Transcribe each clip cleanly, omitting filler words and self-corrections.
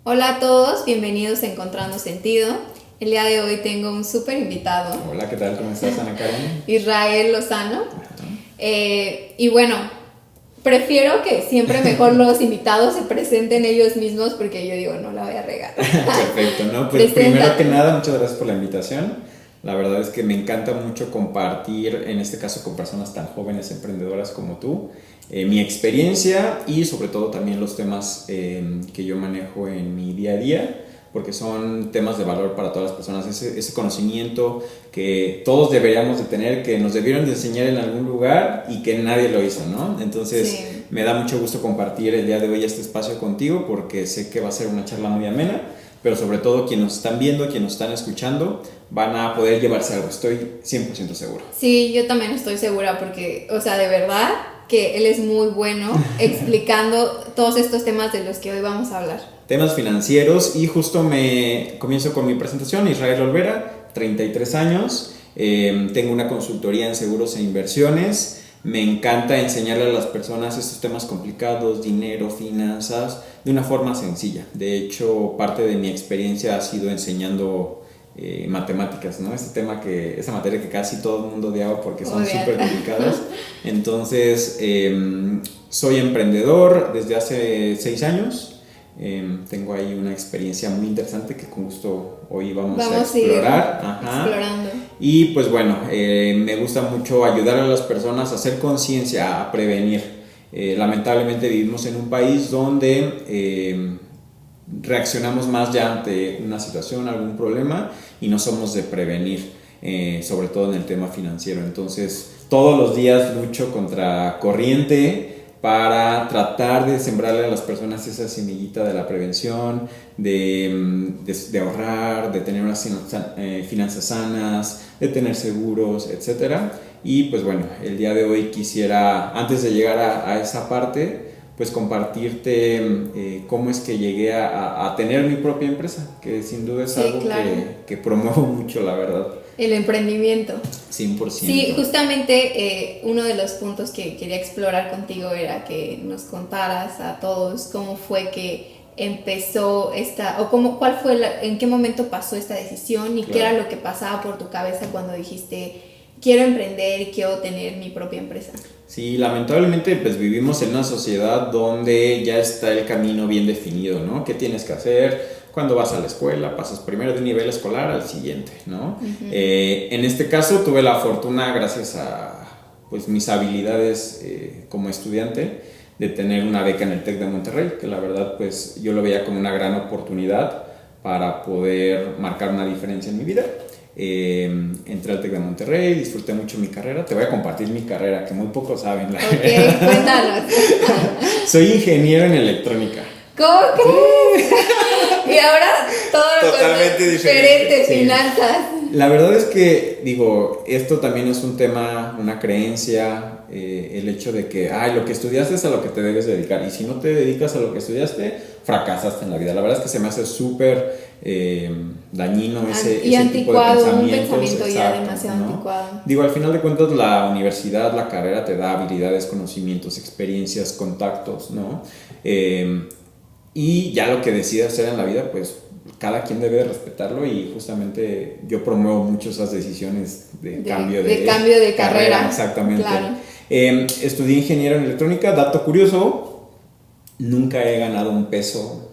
Hola a todos, bienvenidos a Encontrando Sentido. El día de hoy tengo un súper invitado. Hola, ¿qué tal? ¿Cómo estás, Ana Karen? Israel Lozano. Y bueno, prefiero que siempre mejor los invitados se presenten ellos mismos porque yo digo, no la voy a regar. Perfecto, ¿no? Pues primero que nada, muchas gracias por la invitación. La verdad es que me encanta mucho compartir, en este caso con personas tan jóvenes, emprendedoras como tú, mi experiencia y sobre todo también los temas que yo manejo en mi día a día, porque son temas de valor para todas las personas, ese conocimiento que todos deberíamos de tener, que nos debieron de enseñar en algún lugar y que nadie lo hizo, ¿no? Entonces sí, me da mucho gusto compartir el día de hoy este espacio contigo porque sé que va a ser una charla muy amena, pero sobre todo quienes nos están viendo, quienes nos están escuchando, van a poder llevarse algo, estoy 100% seguro. Sí, yo también estoy segura porque, o sea, de verdad que él es muy bueno explicando todos estos temas de los que hoy vamos a hablar. Temas financieros y justo me comienzo con mi presentación. Israel Olvera, 33 años, tengo una consultoría en seguros e inversiones. Me encanta enseñarle a las personas estos temas complicados, dinero, finanzas, de una forma sencilla. De hecho, parte de mi experiencia ha sido enseñando matemáticas, ¿no? Esa materia que casi todo el mundo odiaba porque son súper complicadas. Entonces, soy emprendedor desde hace 6 años. Tengo ahí una experiencia muy interesante que con gusto hoy vamos a explorar. Explorando. Y pues bueno, me gusta mucho ayudar a las personas a hacer conciencia, a prevenir. Lamentablemente vivimos en un país donde reaccionamos más ya ante una situación, algún problema, y no somos de prevenir, sobre todo en el tema financiero. Entonces todos los días lucho contra corriente para tratar de sembrarle a las personas esa semillita de la prevención, de ahorrar, de tener unas finanzas sanas, de tener seguros, etc. Y pues bueno, el día de hoy quisiera, antes de llegar a esa parte, pues compartirte cómo es que llegué a tener mi propia empresa, que sin duda es algo claro, que promuevo mucho, la verdad. El emprendimiento. 100%. Sí, justamente uno de los puntos que quería explorar contigo era que nos contaras a todos cómo fue que empezó en qué momento pasó esta decisión y claro, qué era lo que pasaba por tu cabeza cuando dijiste, quiero emprender y quiero tener mi propia empresa. Sí, lamentablemente pues vivimos en una sociedad donde ya está el camino bien definido, ¿no? ¿Qué tienes que hacer? Cuando vas a la escuela, pasas primero de un nivel escolar al siguiente, ¿no? Uh-huh. En este caso tuve la fortuna, gracias a pues, mis habilidades como estudiante, de tener una beca en el TEC de Monterrey, que la verdad pues yo lo veía como una gran oportunidad para poder marcar una diferencia en mi vida. Entré al TEC de Monterrey, disfruté mucho mi carrera. Te voy a compartir mi carrera, que muy pocos saben. Ok, cuéntanos. Soy ingeniero en electrónica. ¿Cómo crees? Y ahora todo lo totalmente diferente, sí, finanzas. La verdad es que, digo, esto también es un tema, una creencia, el hecho de que, lo que estudiaste es a lo que te debes dedicar, y si no te dedicas a lo que estudiaste, fracasaste en la vida. La verdad es que se me hace súper dañino ese tipo de pensamientos. Un pensamiento ya demasiado, ¿no? Anticuado. Digo, al final de cuentas, la universidad, la carrera te da habilidades, conocimientos, experiencias, contactos, ¿no? Y ya lo que decidas hacer en la vida, pues cada quien debe respetarlo, y justamente yo promuevo mucho esas decisiones de cambio de carrera. Exactamente. Claro. Estudié ingeniero en electrónica. Dato curioso, nunca he ganado un peso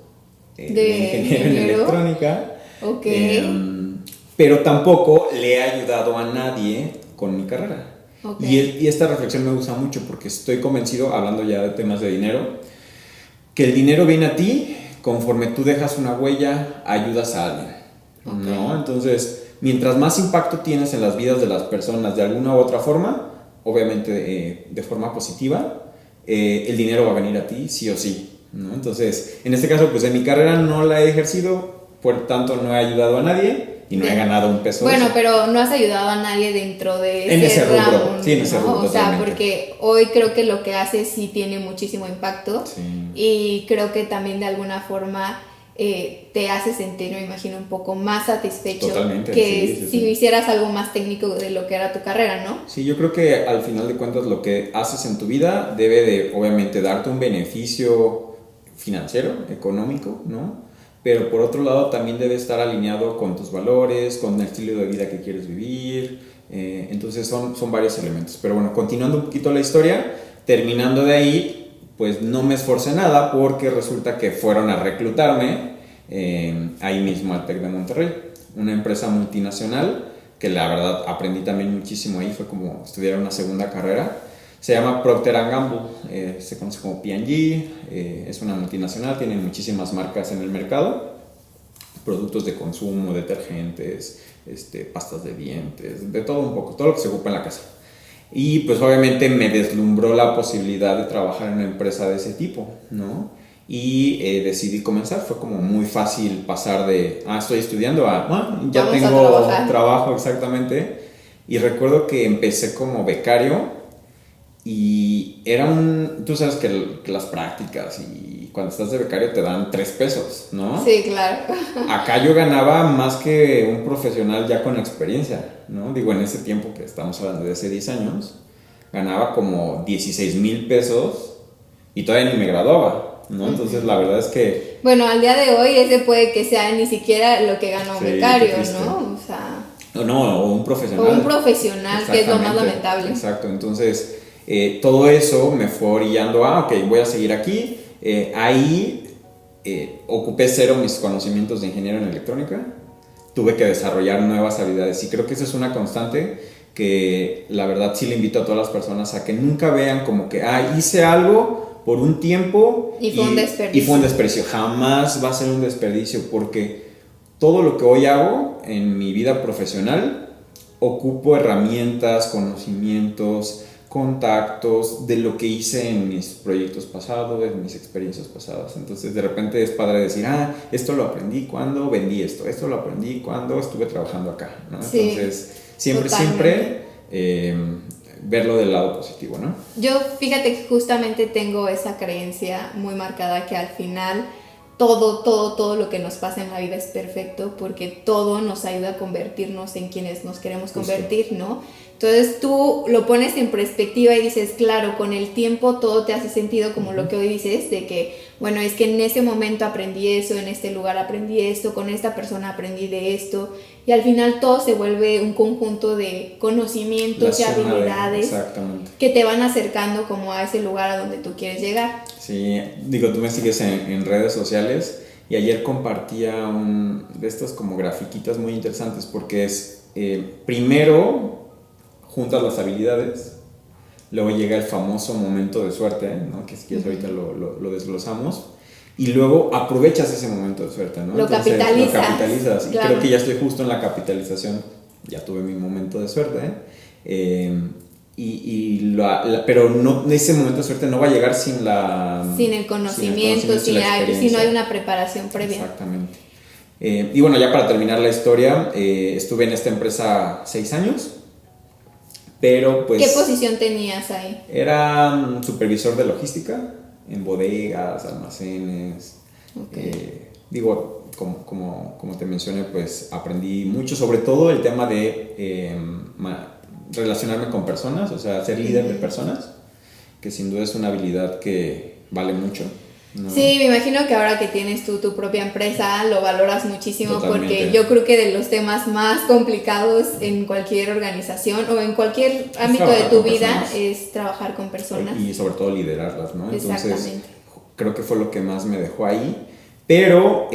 de ingeniero en electrónica. Okay. Pero tampoco le he ayudado a nadie con mi carrera. Okay. Y esta reflexión me gusta mucho porque estoy convencido, hablando ya de temas de dinero, que el dinero viene a ti conforme tú dejas una huella, ayudas a alguien, ¿no? Entonces, mientras más impacto tienes en las vidas de las personas de alguna u otra forma, obviamente de forma positiva, el dinero va a venir a ti sí o sí, ¿no? Entonces, en este caso, pues en mi carrera no la he ejercido, por tanto no he ayudado a nadie y no he ganado un peso. Bueno, pero no has ayudado a nadie dentro de ese rubro, ramo, sí, en ese rubro, o sea, porque hoy creo que lo que haces sí tiene muchísimo impacto, sí, y creo que también de alguna forma te hace sentir, me imagino, un poco más satisfecho. Totalmente, que sí, si hicieras algo más técnico de lo que era tu carrera, ¿no? Sí, yo creo que al final de cuentas lo que haces en tu vida debe de, obviamente, darte un beneficio financiero, económico, ¿no? pero por otro lado también debe estar alineado con tus valores, con el estilo de vida que quieres vivir. Entonces son varios elementos. Pero bueno, continuando un poquito la historia, terminando de ahí, pues no me esforcé nada porque resulta que fueron a reclutarme ahí mismo al TEC de Monterrey, una empresa multinacional que la verdad aprendí también muchísimo ahí, fue como estudiar una segunda carrera. Se llama Procter & Gamble, se conoce como P&G, es una multinacional, tiene muchísimas marcas en el mercado, productos de consumo, detergentes, pastas de dientes, de todo un poco, todo lo que se ocupa en la casa. Y pues obviamente me deslumbró la posibilidad de trabajar en una empresa de ese tipo, ¿no? Y decidí comenzar, fue como muy fácil pasar de, estoy estudiando, ya Vamos tengo trabajo exactamente. Y recuerdo que empecé como becario. Y era tú sabes que las prácticas y cuando estás de becario te dan 3 pesos, ¿no? Sí, claro. Acá yo ganaba más que un profesional ya con experiencia, ¿no? Digo, en ese tiempo que estamos hablando de hace 10 años, ganaba como 16,000 pesos y todavía ni me graduaba, ¿no? Entonces la verdad es que... Bueno, al día de hoy ese puede que sea ni siquiera lo que gana un becario, ¿no? O sea... No, o un profesional. O un profesional, que es lo más lamentable. Exacto, entonces... todo eso me fue orillando ok, voy a seguir aquí. Ahí ocupé cero mis conocimientos de ingeniero en electrónica. Tuve que desarrollar nuevas habilidades y creo que esa es una constante que la verdad sí le invito a todas las personas a que nunca vean como que hice algo por un tiempo y fue un desperdicio. Y fue un desperdicio. Jamás va a ser un desperdicio porque todo lo que hoy hago en mi vida profesional ocupo herramientas, conocimientos, contactos de lo que hice en mis proyectos pasados, en mis experiencias pasadas. Entonces de repente es padre decir, esto lo aprendí cuando vendí esto lo aprendí cuando estuve trabajando acá, ¿no? Sí, entonces siempre verlo del lado positivo, ¿no? Yo fíjate que justamente tengo esa creencia muy marcada que al final todo lo que nos pasa en la vida es perfecto porque todo nos ayuda a convertirnos en quienes nos queremos convertir, ¿no? Entonces tú lo pones en perspectiva y dices, claro, con el tiempo todo te hace sentido, como lo que hoy dices, de que, bueno, es que en ese momento aprendí eso, en este lugar aprendí esto, con esta persona aprendí de esto, y al final todo se vuelve un conjunto de conocimientos y habilidades que te van acercando como a ese lugar a donde tú quieres llegar. Sí, digo, tú me sigues en redes sociales y ayer compartía de estas como grafiquitas muy interesantes porque es, primero juntas las habilidades, luego llega el famoso momento de suerte, ¿no? Que si quieres ahorita lo desglosamos, y luego aprovechas ese momento de suerte, ¿no? Lo capitalizas. Y creo que ya estoy justo en la capitalización, ya tuve mi momento de suerte, pero no, ese momento de suerte no va a llegar sin el conocimiento, si no hay una preparación previa. Exactamente. Y bueno, ya para terminar la historia, estuve en esta empresa 6 años. Pero pues, ¿qué posición tenías ahí? Era supervisor de logística en bodegas, almacenes. Digo, como te mencioné, pues aprendí mucho, sobre todo el tema de relacionarme con personas, o sea, ser líder de personas, que sin duda es una habilidad que vale mucho, ¿no? Sí, me imagino que ahora que tienes tú tu propia empresa lo valoras muchísimo. Totalmente. Porque yo creo que de los temas más complicados en cualquier organización o en cualquier ámbito de tu vida es trabajar con personas. Y sobre todo liderarlas, ¿no? Exactamente. Entonces, creo que fue lo que más me dejó ahí, pero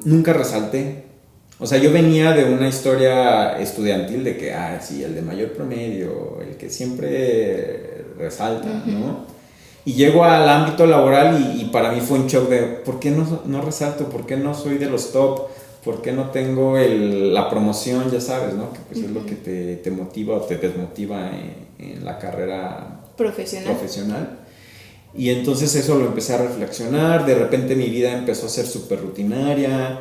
nunca resalté. O sea, yo venía de una historia estudiantil de que, sí, el de mayor promedio, el que siempre resalta, ¿no? Y llego al ámbito laboral y para mí fue un shock de ¿por qué no resalto? ¿Por qué no soy de los top? ¿Por qué no tengo la promoción? Ya sabes, ¿no? Que pues es lo que te motiva o te desmotiva en la carrera profesional. Y entonces eso lo empecé a reflexionar. De repente mi vida empezó a ser súper rutinaria,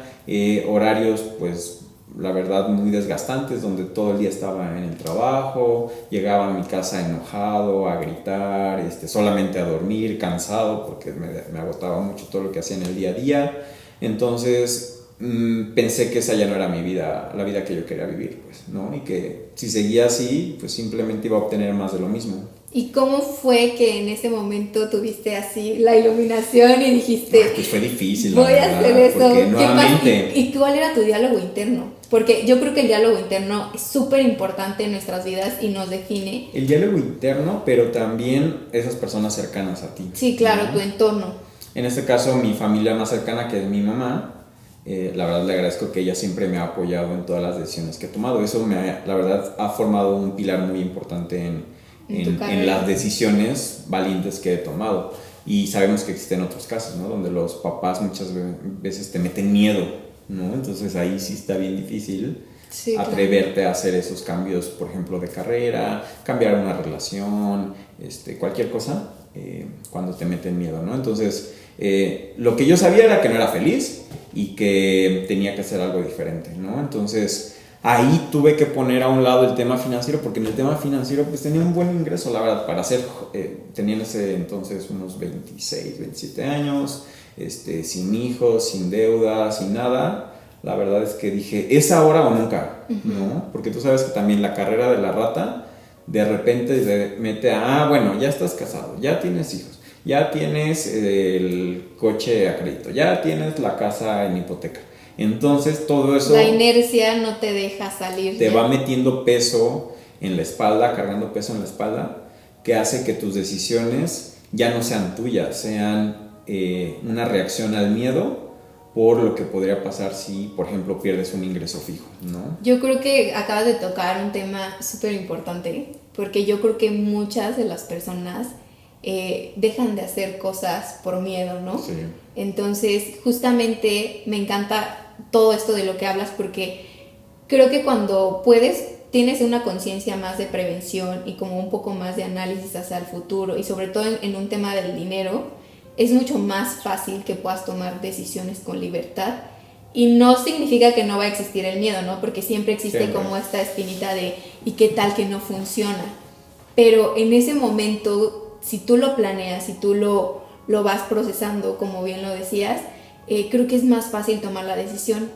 horarios pues la verdad muy desgastantes, donde todo el día estaba en el trabajo, llegaba a mi casa enojado, a gritar, solamente a dormir, cansado, porque me agotaba mucho todo lo que hacía en el día a día. Entonces pensé que esa ya no era mi vida, la vida que yo quería vivir, pues, ¿no? Y que si seguía así, pues simplemente iba a obtener más de lo mismo. ¿Y cómo fue que en ese momento tuviste así la iluminación y dijiste, Pues fue difícil, voy a hacer eso? porque ¿Qué nuevamente... ¿Y cuál era tu diálogo interno? Porque yo creo que el diálogo interno es súper importante en nuestras vidas y nos define. El diálogo interno, pero también esas personas cercanas a ti. Sí, claro, ¿no? tu entorno. En este caso, mi familia más cercana, que es mi mamá, la verdad le agradezco que ella siempre me ha apoyado en todas las decisiones que he tomado. Eso la verdad ha formado un pilar muy importante en las decisiones valientes que he tomado. Y sabemos que existen otros casos, ¿no? Donde los papás muchas veces te meten miedo, ¿no? Entonces ahí sí está bien difícil atreverte a hacer esos cambios, por ejemplo, de carrera, cambiar una relación, cualquier cosa, cuando te meten miedo, ¿no? Entonces, lo que yo sabía era que no era feliz y que tenía que hacer algo diferente, ¿no? Entonces, ahí tuve que poner a un lado el tema financiero, porque en el tema financiero pues tenía un buen ingreso, la verdad, para hacer, tenía en ese entonces unos 26, 27 años, sin hijos, sin deudas, sin nada. La verdad es que dije, ¿es ahora o nunca? ¿No? Porque tú sabes que también la carrera de la rata de repente se mete a, bueno, ya estás casado, ya tienes hijos, ya tienes el coche a crédito, ya tienes la casa en hipoteca. Entonces todo eso... La inercia no te deja salir. Te va metiendo peso en la espalda, cargando peso en la espalda, que hace que tus decisiones ya no sean tuyas, sean una reacción al miedo por lo que podría pasar si, por ejemplo, pierdes un ingreso fijo, ¿no? Yo creo que acabas de tocar un tema súper importante, porque yo creo que muchas de las personas dejan de hacer cosas por miedo, ¿no? Sí. Entonces, justamente me encanta todo esto de lo que hablas, porque creo que cuando tienes una conciencia más de prevención y como un poco más de análisis hacia el futuro, y sobre todo en un tema del dinero, es mucho más fácil que puedas tomar decisiones con libertad. Y no significa que no va a existir el miedo, ¿no? Porque siempre existe como esta espinita de ¿y qué tal que no funciona? Pero en ese momento, si tú lo planeas, si tú lo vas procesando, como bien lo decías, creo que es más fácil tomar la decisión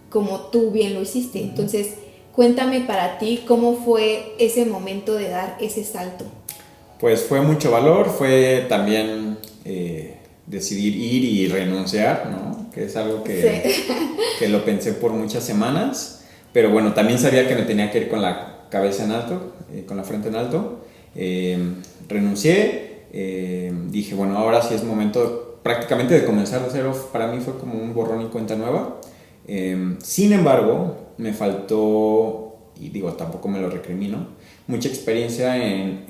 como tú bien lo hiciste. Entonces, cuéntame para ti cómo fue ese momento de dar ese salto. Pues fue mucho valor, fue también decidir ir y renunciar, ¿no? Que es algo que lo pensé por muchas semanas, pero bueno, también sabía que me tenía que ir con la cabeza en alto, con la frente en alto. Renuncié, dije, bueno, ahora sí es momento prácticamente de comenzar de cero. Para mí fue como un borrón y cuenta nueva. Sin embargo, me faltó, y digo, tampoco me lo recrimino, mucha experiencia en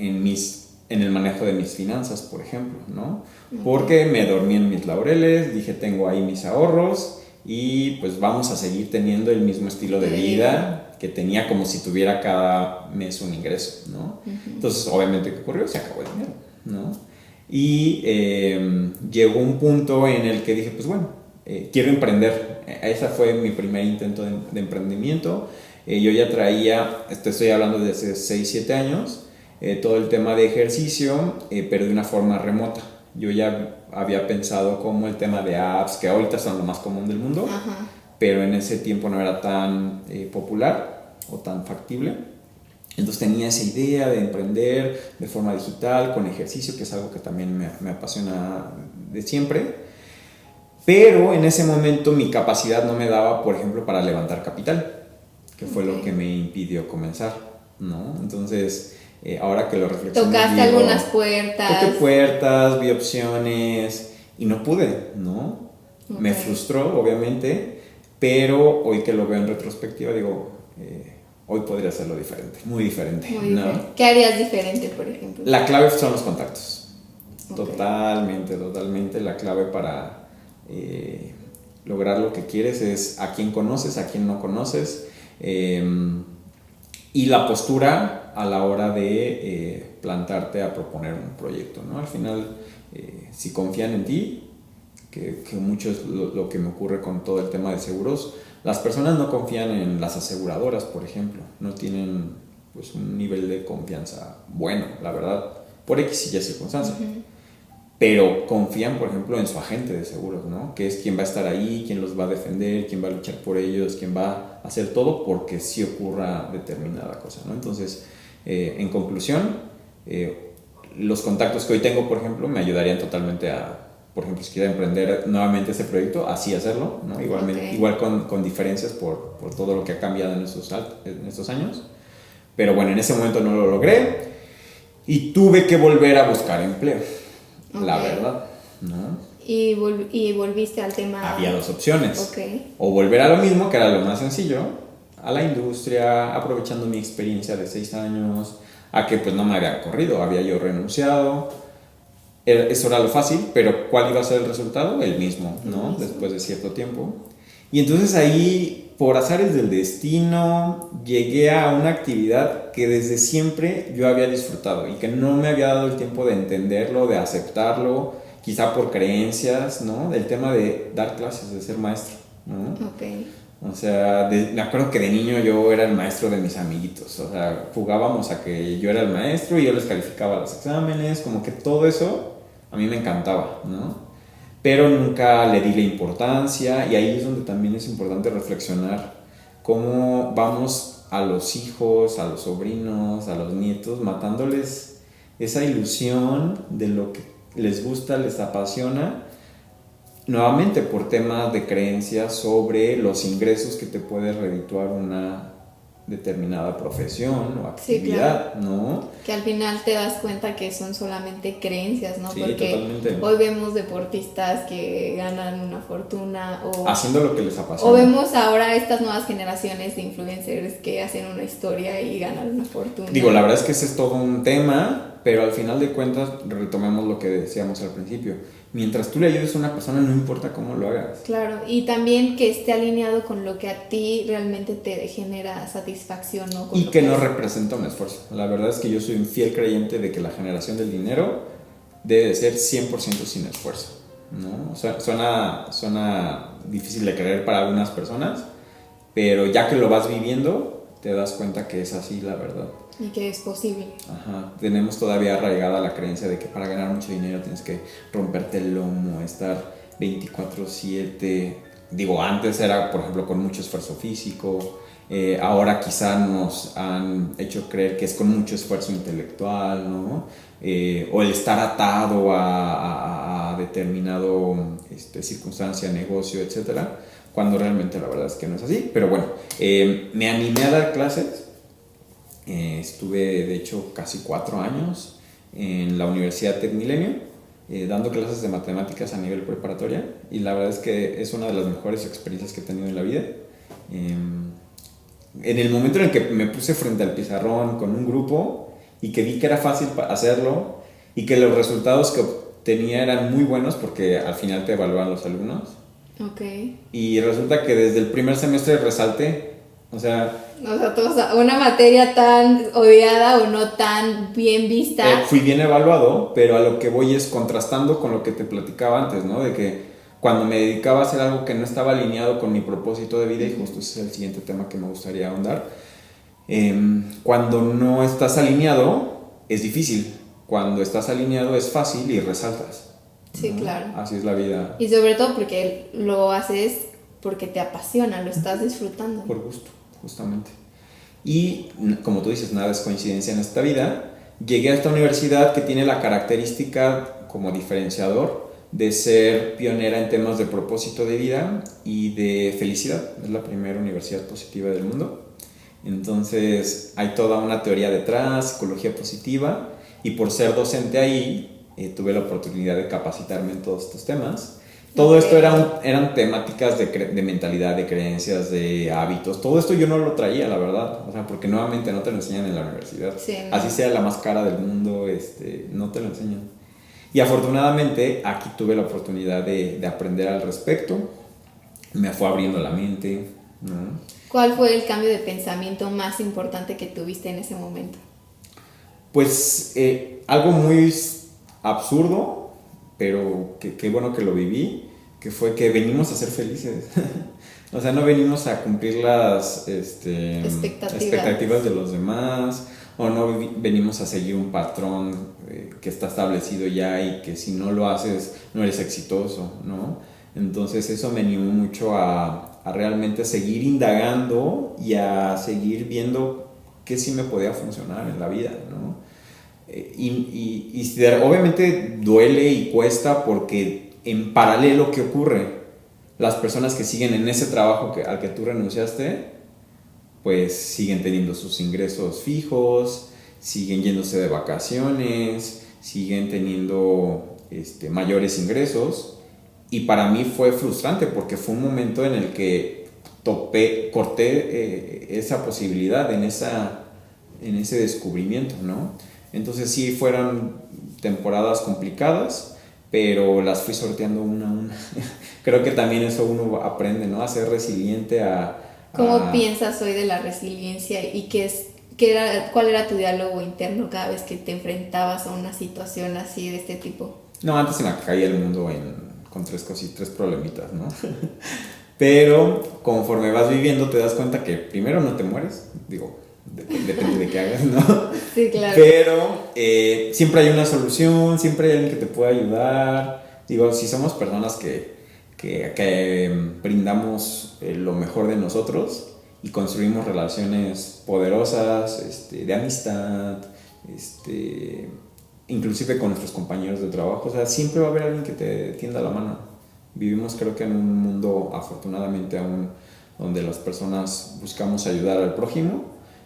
el manejo de mis finanzas, por ejemplo, ¿no? Porque me dormí en mis laureles, dije, tengo ahí mis ahorros y pues vamos a seguir teniendo el mismo estilo de vida que tenía, como si tuviera cada mes un ingreso, ¿no? Entonces, obviamente, ¿qué ocurrió? Se acabó el dinero, ¿no? Y llegó un punto en el que dije, pues bueno, quiero emprender. Ese fue mi primer intento de emprendimiento. Yo ya traía, estoy hablando de hace 6, 7 años, todo el tema de ejercicio, pero de una forma remota. Yo ya había pensado como el tema de apps, que ahorita son lo más común del mundo, pero en ese tiempo no era tan popular o tan factible. Entonces tenía esa idea de emprender de forma digital, con ejercicio, que es algo que también me apasiona de siempre. Pero en ese momento mi capacidad no me daba, por ejemplo, para levantar capital, que fue lo que me impidió comenzar, ¿no? Entonces, ahora que lo reflexiono, tocaste algunas puertas. Toqué puertas, vi opciones y no pude, ¿no? Me frustró, obviamente, pero hoy que lo veo en retrospectiva, digo, hoy podría hacerlo diferente, muy diferente, ¿no? ¿Qué harías diferente, por ejemplo? La clave son los contactos. Totalmente la clave para lograr lo que quieres es a quién conoces, a quién no conoces, y la postura a la hora de plantarte a proponer un proyecto, ¿no? Al final, si confían en ti, que mucho es lo que me ocurre con todo el tema de seguros, las personas no confían en las aseguradoras, por ejemplo, no tienen pues un nivel de confianza bueno, la verdad, por X y Y circunstancias. Pero confían, por ejemplo, en su agente de seguros, ¿no? Que es quien va a estar ahí, quien los va a defender, quien va a luchar por ellos, quien va a hacer todo porque sí ocurra determinada cosa, ¿no? Entonces, en conclusión, los contactos que hoy tengo, por ejemplo, me ayudarían totalmente a, por ejemplo, si quiero emprender nuevamente ese proyecto, así hacerlo, ¿no? Igual con diferencias por todo lo que ha cambiado en estos años. Pero bueno, en ese momento no lo logré y tuve que volver a buscar empleo, la verdad, ¿no? Y volviste al tema... Había dos opciones. O volver a lo mismo, que era lo más sencillo, a la industria, aprovechando mi experiencia de 6 años, a que pues no me había corrido, había yo renunciado. Eso era lo fácil, pero ¿cuál iba a ser el resultado? El mismo, ¿no? Después de cierto tiempo. Y entonces ahí, por azares del destino, llegué a una actividad que desde siempre yo había disfrutado y que no me había dado el tiempo de entenderlo, de aceptarlo, quizá por creencias, ¿no? El tema de dar clases, de ser maestro, ¿no? O sea, me acuerdo que de niño yo era el maestro de mis amiguitos, o sea, jugábamos a que yo era el maestro y yo les calificaba los exámenes, como que todo eso a mí me encantaba, ¿no? Pero nunca le di la importancia y ahí es donde también es importante reflexionar cómo vamos a los hijos, a los sobrinos, a los nietos, matándoles esa ilusión de lo que les gusta, les apasiona, nuevamente por temas de creencias sobre los ingresos que te puede redituar una determinada profesión o actividad, sí, claro, ¿no? Que al final te das cuenta que son solamente creencias, ¿no? Sí, porque totalmente. Hoy vemos deportistas que ganan una fortuna o haciendo lo que les apasiona. O vemos ahora estas nuevas generaciones de influencers que hacen una historia y ganan una fortuna. Digo, la verdad es que ese es todo un tema, pero al final de cuentas retomemos lo que decíamos al principio. Mientras tú le ayudes a una persona, no importa cómo lo hagas. Claro, y también que esté alineado con lo que a ti realmente te genera satisfacción, ¿no? Y que no representa un esfuerzo. La verdad es que yo soy un fiel creyente de que la generación del dinero debe de ser 100% sin esfuerzo, ¿no? Suena difícil de creer para algunas personas, pero ya que lo vas viviendo, te das cuenta que es así, la verdad. Y que es posible. Ajá. Tenemos todavía arraigada la creencia de que para ganar mucho dinero tienes que romperte el lomo, estar 24/7. Digo, antes era, por ejemplo, con mucho esfuerzo físico. Ahora quizá nos han hecho creer que es con mucho esfuerzo intelectual, ¿no? O el estar atado a determinado circunstancia, negocio, etcétera, cuando realmente la verdad es que no es así. Pero bueno, me animé a dar clases. Estuve de hecho casi 4 años en la Universidad TecMilenio dando clases de matemáticas a nivel preparatoria y la verdad es que es una de las mejores experiencias que he tenido en la vida. En el momento en el que me puse frente al pizarrón con un grupo y que vi que era fácil hacerlo y que los resultados que obtenía eran muy buenos porque al final te evalúan los alumnos. Y resulta que desde el primer semestre resalté, o sea, una materia tan odiada o no tan bien vista. Fui bien evaluado, pero a lo que voy es contrastando con lo que te platicaba antes, ¿no? De que cuando me dedicaba a hacer algo que no estaba alineado con mi propósito de vida, y justo ese es el siguiente tema que me gustaría ahondar, cuando no estás alineado es difícil, cuando estás alineado es fácil y resaltas, ¿no? Sí, claro. Así es la vida. Y sobre todo porque lo haces porque te apasiona, lo estás disfrutando. Por gusto, justamente. Y como tú dices, nada es coincidencia en esta vida. Llegué a esta universidad que tiene la característica como diferenciador de ser pionera en temas de propósito de vida y de felicidad. Es la primera universidad positiva del mundo. Entonces hay toda una teoría detrás, psicología positiva, y por ser docente ahí tuve la oportunidad de capacitarme en todos estos temas. Todo esto eran temáticas de mentalidad, de creencias, de hábitos. Todo esto yo no lo traía, la verdad. O sea, porque nuevamente no te lo enseñan en la universidad. Sí, no. Así sea la más cara del mundo, no te lo enseñan. Y afortunadamente aquí tuve la oportunidad de aprender al respecto. Me fue abriendo la mente, ¿no? ¿Cuál fue el cambio de pensamiento más importante que tuviste en ese momento? Pues algo muy absurdo, pero qué bueno que lo viví, que fue que venimos a ser felices. O sea, no venimos a cumplir las expectativas de los demás, o no venimos a seguir un patrón que está establecido ya y que si no lo haces no eres exitoso, ¿no? Entonces eso me animó mucho a realmente seguir indagando y a seguir viendo qué sí me podía funcionar en la vida, ¿no? Obviamente duele y cuesta porque en paralelo, ¿qué ocurre? Las personas que siguen en ese trabajo al que tú renunciaste, pues siguen teniendo sus ingresos fijos, siguen yéndose de vacaciones, siguen teniendo mayores ingresos. Y para mí fue frustrante porque fue un momento en el que corté esa posibilidad en ese descubrimiento, ¿no? Entonces sí fueron temporadas complicadas, pero las fui sorteando una a una. Creo que también eso uno aprende, ¿no? A ser resiliente, ¿Cómo piensas hoy de la resiliencia y cuál era tu diálogo interno cada vez que te enfrentabas a una situación así de este tipo? No, antes se me caía el mundo con tres problemitas, ¿no? Pero conforme vas viviendo te das cuenta que primero no te mueres, digo, depende de qué hagas, ¿no? Sí, claro. Pero siempre hay una solución, siempre hay alguien que te puede ayudar. Digo, si somos personas que brindamos lo mejor de nosotros y construimos relaciones poderosas, de amistad, inclusive con nuestros compañeros de trabajo, o sea, siempre va a haber alguien que te tienda la mano. Vivimos, creo que en un mundo, afortunadamente aún, donde las personas buscamos ayudar al prójimo.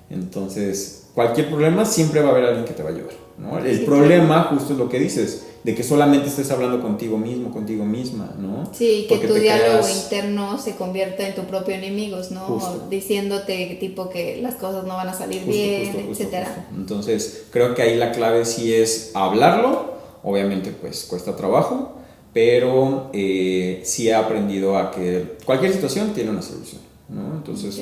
Entonces, cualquier problema siempre va a haber alguien que te va a ayudar, ¿no? El problema, justo es lo que dices, de que solamente estés hablando contigo mismo, contigo misma, ¿no? Sí, que tu diálogo interno se convierta en tu propio enemigo, ¿no? Justo. Diciéndote tipo que las cosas no van a salir bien, etcétera. Justo. Entonces, creo que ahí la clave sí es hablarlo. Obviamente, pues cuesta trabajo, pero sí he aprendido a que cualquier situación tiene una solución, ¿no? Entonces,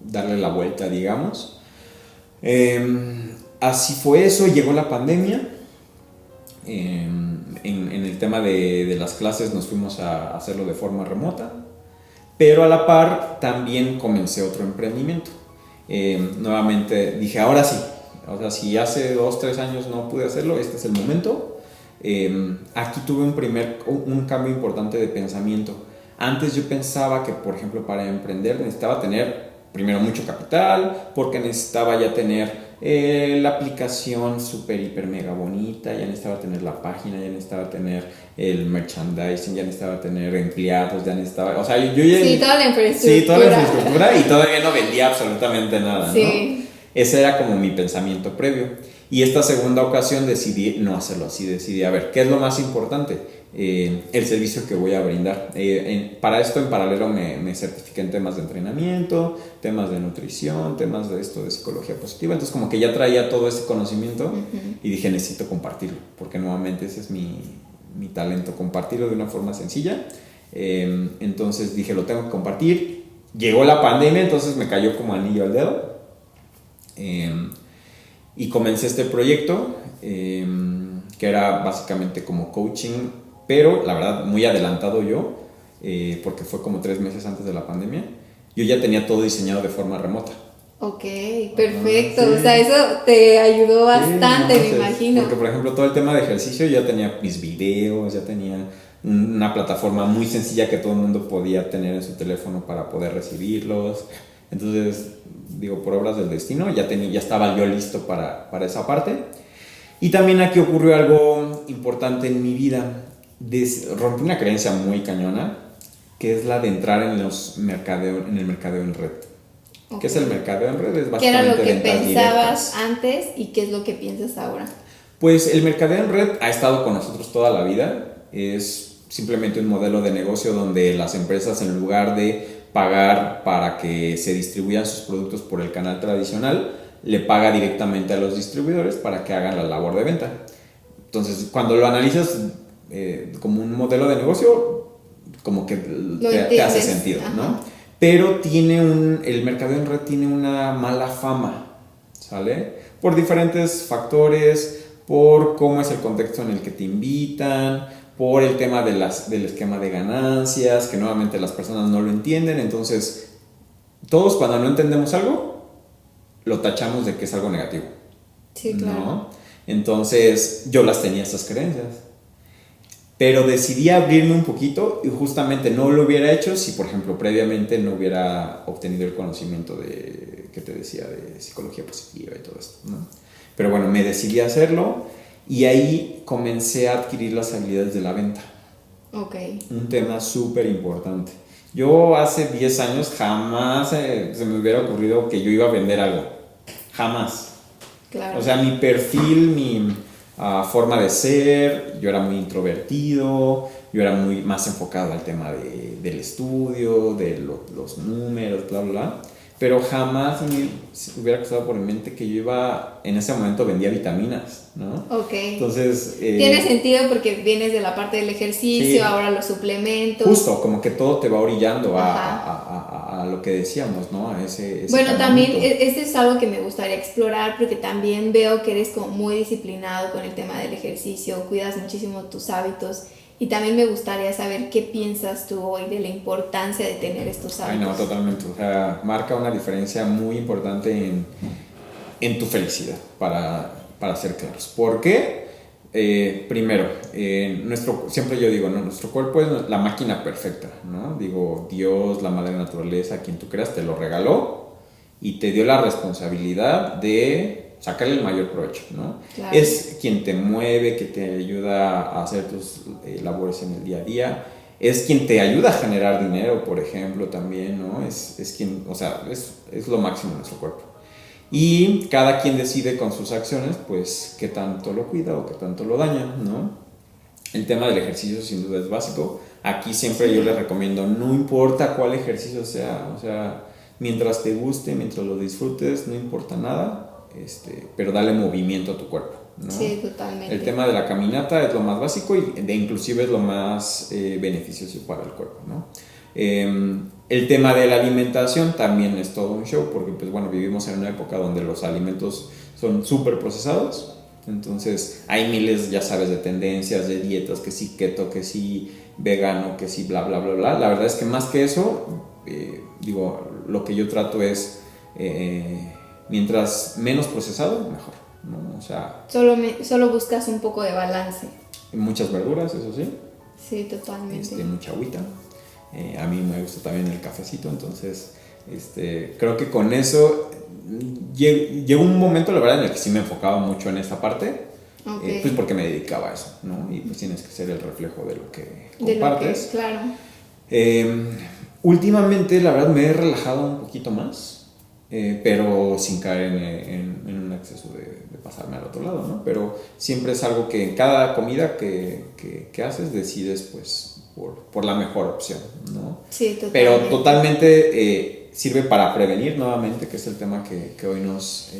darle la vuelta, digamos. Así fue eso, llegó la pandemia. En el tema de las clases nos fuimos a hacerlo de forma remota, pero a la par también comencé otro emprendimiento. Nuevamente dije, ahora sí, o sea, si hace 2-3 años no pude hacerlo, este es el momento. Aquí tuve un cambio importante de pensamiento. Antes yo pensaba que, por ejemplo, para emprender necesitaba tener primero mucho capital, porque necesitaba ya tener la aplicación súper, hiper, mega bonita, ya necesitaba tener la página, ya necesitaba tener el merchandising, ya necesitaba tener empleados, ya necesitaba, o sea, yo ya... Sí, toda la infraestructura. Sí, toda la infraestructura y todavía no vendía absolutamente nada, sí. ¿no? Ese era como mi pensamiento previo. Y esta segunda ocasión decidí no hacerlo así, decidí, a ver, ¿qué es lo más importante? El servicio que voy a brindar. Para esto en paralelo me certifiqué en temas de entrenamiento, temas de nutrición, temas de psicología positiva. Entonces como que ya traía todo ese conocimiento y dije, necesito compartirlo, porque nuevamente ese es mi talento, compartirlo de una forma sencilla. Entonces dije, lo tengo que compartir. Llegó la pandemia, entonces me cayó como anillo al dedo. Y comencé este proyecto que era básicamente como coaching, pero la verdad muy adelantado yo, porque fue como 3 meses antes de la pandemia. Yo ya tenía todo diseñado de forma remota. Ok, perfecto. Sí. O sea, eso te ayudó bastante, sí, me imagino. Porque, por ejemplo, todo el tema de ejercicio, ya tenía mis videos, ya tenía una plataforma muy sencilla que todo el mundo podía tener en su teléfono para poder recibirlos. Entonces, digo, por obras del destino, ya estaba yo listo para esa parte. Y también aquí ocurrió algo importante en mi vida. Rompí una creencia muy cañona, que es la de entrar en el mercadeo en red. Okay. ¿Qué es el mercadeo en red? Es básicamente ¿qué era lo que ventas pensabas directas. Antes y qué es lo que piensas ahora? Pues el mercadeo en red ha estado con nosotros toda la vida. Es simplemente un modelo de negocio donde las empresas, en lugar de pagar para que se distribuyan sus productos por el canal tradicional, le paga directamente a los distribuidores para que hagan la labor de venta. Entonces, cuando lo analizas como un modelo de negocio, como que te hace sentido, ¿no? Pero el mercadeo en red tiene una mala fama, ¿sale? Por diferentes factores, por cómo es el contexto en el que te invitan, por el tema del esquema de ganancias, que nuevamente las personas no lo entienden. Entonces, todos cuando no entendemos algo, lo tachamos de que es algo negativo. Sí, claro. ¿No? Entonces, yo las tenía estas creencias. Pero decidí abrirme un poquito y justamente no lo hubiera hecho si, por ejemplo, previamente no hubiera obtenido el conocimiento que te decía de psicología positiva y todo esto, ¿no? Pero bueno, me decidí a hacerlo y ahí comencé a adquirir las habilidades de la venta. Ok. Un tema súper importante. Yo hace 10 años jamás se me hubiera ocurrido que yo iba a vender algo. Jamás. Claro. O sea, mi perfil, mi forma de ser, yo era muy introvertido, yo era muy más enfocado al tema del estudio, de los números, bla, bla, bla. Pero jamás me hubiera cruzado por mi mente que yo iba, en ese momento vendía vitaminas, ¿no? Ok. Entonces... Tiene sentido porque vienes de la parte del ejercicio, sí, ahora los suplementos. justo, como que todo te va orillando a lo que decíamos, ¿no? A ese bueno, caminito. también este es algo que me gustaría explorar porque también veo que eres como muy disciplinado con el tema del ejercicio, cuidas muchísimo tus hábitos y también me gustaría saber qué piensas tú hoy de la importancia de tener estos hábitos. Ay, no, totalmente. O sea, marca una diferencia muy importante en tu felicidad, para ser claros. ¿Por qué? Primero, siempre yo digo, ¿no? Nuestro cuerpo es la máquina perfecta, ¿no? Digo, Dios, la madre naturaleza, quien tú creas, te lo regaló y te dio la responsabilidad de sacarle el mayor provecho, ¿no? Claro. Es quien te mueve, que te ayuda a hacer tus labores en el día a día. Es quien te ayuda a generar dinero, por ejemplo, también, ¿no? Es quien, o sea, es lo máximo de nuestro cuerpo. Y cada quien decide con sus acciones, pues, qué tanto lo cuida o qué tanto lo daña, ¿no? El tema del ejercicio sin duda es básico. Aquí siempre yo les recomiendo, no importa cuál ejercicio sea, o sea, mientras te guste, mientras lo disfrutes, no importa nada, pero dale movimiento a tu cuerpo, ¿no? Sí, totalmente. El tema de la caminata es lo más básico y inclusive es lo más beneficioso para el cuerpo, ¿no? El tema de la alimentación también es todo un show porque pues bueno, vivimos en una época donde los alimentos son súper procesados, entonces hay miles, ya sabes, de tendencias, de dietas, que sí keto, que sí vegano, que sí bla bla bla bla. La verdad es que más que eso, digo, lo que yo trato es mientras menos procesado, mejor, ¿no? O sea, solo buscas un poco de balance. Muchas verduras, eso sí. Sí, totalmente. Mucha agüita. A mí me gusta también el cafecito, entonces creo que con eso llegó un momento, la verdad, en el que sí me enfocaba mucho en esta parte, Okay. pues porque me dedicaba a eso, ¿no? Y pues tienes que ser el reflejo de lo que compartes. Claro. Últimamente, la verdad, me he relajado un poquito más, pero sin caer en un exceso de pasarme al otro lado, ¿no? Pero siempre es algo que en cada comida que haces decides, pues, por la mejor opción, ¿no? Sí, totalmente. Pero totalmente sirve para prevenir nuevamente, que es el tema que hoy nos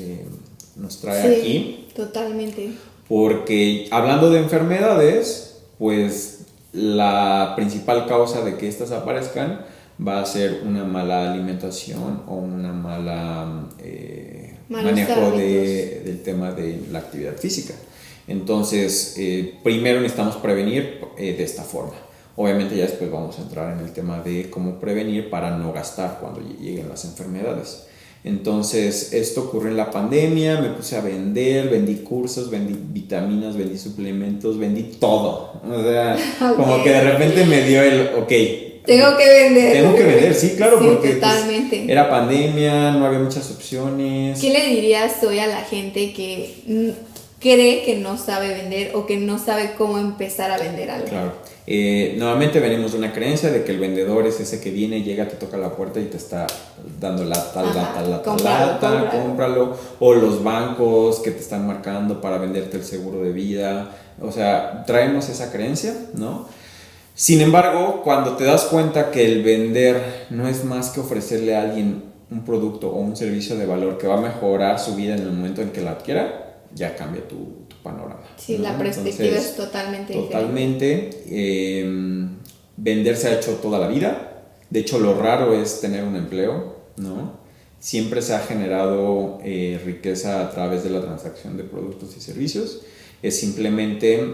trae sí, aquí. Totalmente. Porque hablando de enfermedades, pues la principal causa de que estas aparezcan va a ser una mala alimentación o una mala manejo del tema de la actividad física. Entonces, primero necesitamos prevenir de esta forma. Obviamente ya después vamos a entrar en el tema de cómo prevenir para no gastar cuando lleguen las enfermedades. Entonces, esto ocurrió en la pandemia, me puse a vender, vendí cursos, vendí vitaminas, vendí suplementos, vendí todo. O sea, okay. Como que de repente me dio Tengo que vender, sí, claro, sí, porque totalmente. Pues, era pandemia, no había muchas opciones. ¿Qué le dirías hoy a la gente que cree que no sabe vender o que no sabe cómo empezar a vender algo? Claro. Nuevamente venimos de una creencia de que el vendedor es ese que viene, llega, te toca la puerta y te está dando lata, cómpralo, o los bancos que te están marcando para venderte el seguro de vida. O sea, traemos esa creencia, ¿no? Sin embargo, cuando te das cuenta que el vender no es más que ofrecerle a alguien un producto o un servicio de valor que va a mejorar su vida en el momento en que la adquiera, ya cambia tu panorama. Sí, ¿no? la perspectiva es totalmente diferente. Vender se ha hecho toda la vida. De hecho, lo raro es tener un empleo, ¿no? Siempre se ha generado riqueza a través de la transacción de productos y servicios. Es simplemente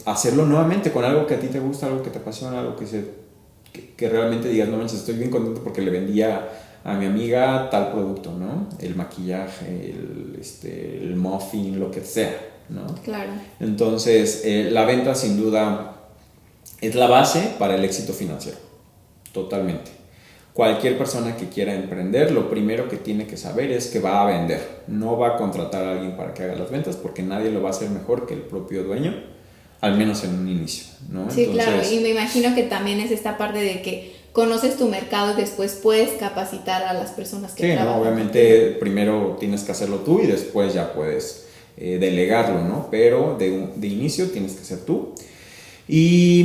hacerlo nuevamente con algo que a ti te gusta, algo que te apasiona, algo que realmente digas, no manches, estoy bien contento porque le vendía a mi amiga tal producto, ¿no? El maquillaje, el muffin, lo que sea, ¿no? Claro. Entonces, la venta sin duda es la base para el éxito financiero, totalmente. cualquier persona que quiera emprender, lo primero que tiene que saber es que va a vender. No va a contratar a alguien para que haga las ventas porque nadie lo va a hacer mejor que el propio dueño, al menos en un inicio, ¿no? Sí, entonces, claro, y me imagino que también es esta parte de que conoces tu mercado y después puedes capacitar a las personas que trabajan. Sí, obviamente primero tienes que hacerlo tú y después ya puedes delegarlo, ¿no? Pero de inicio tienes que ser tú. Y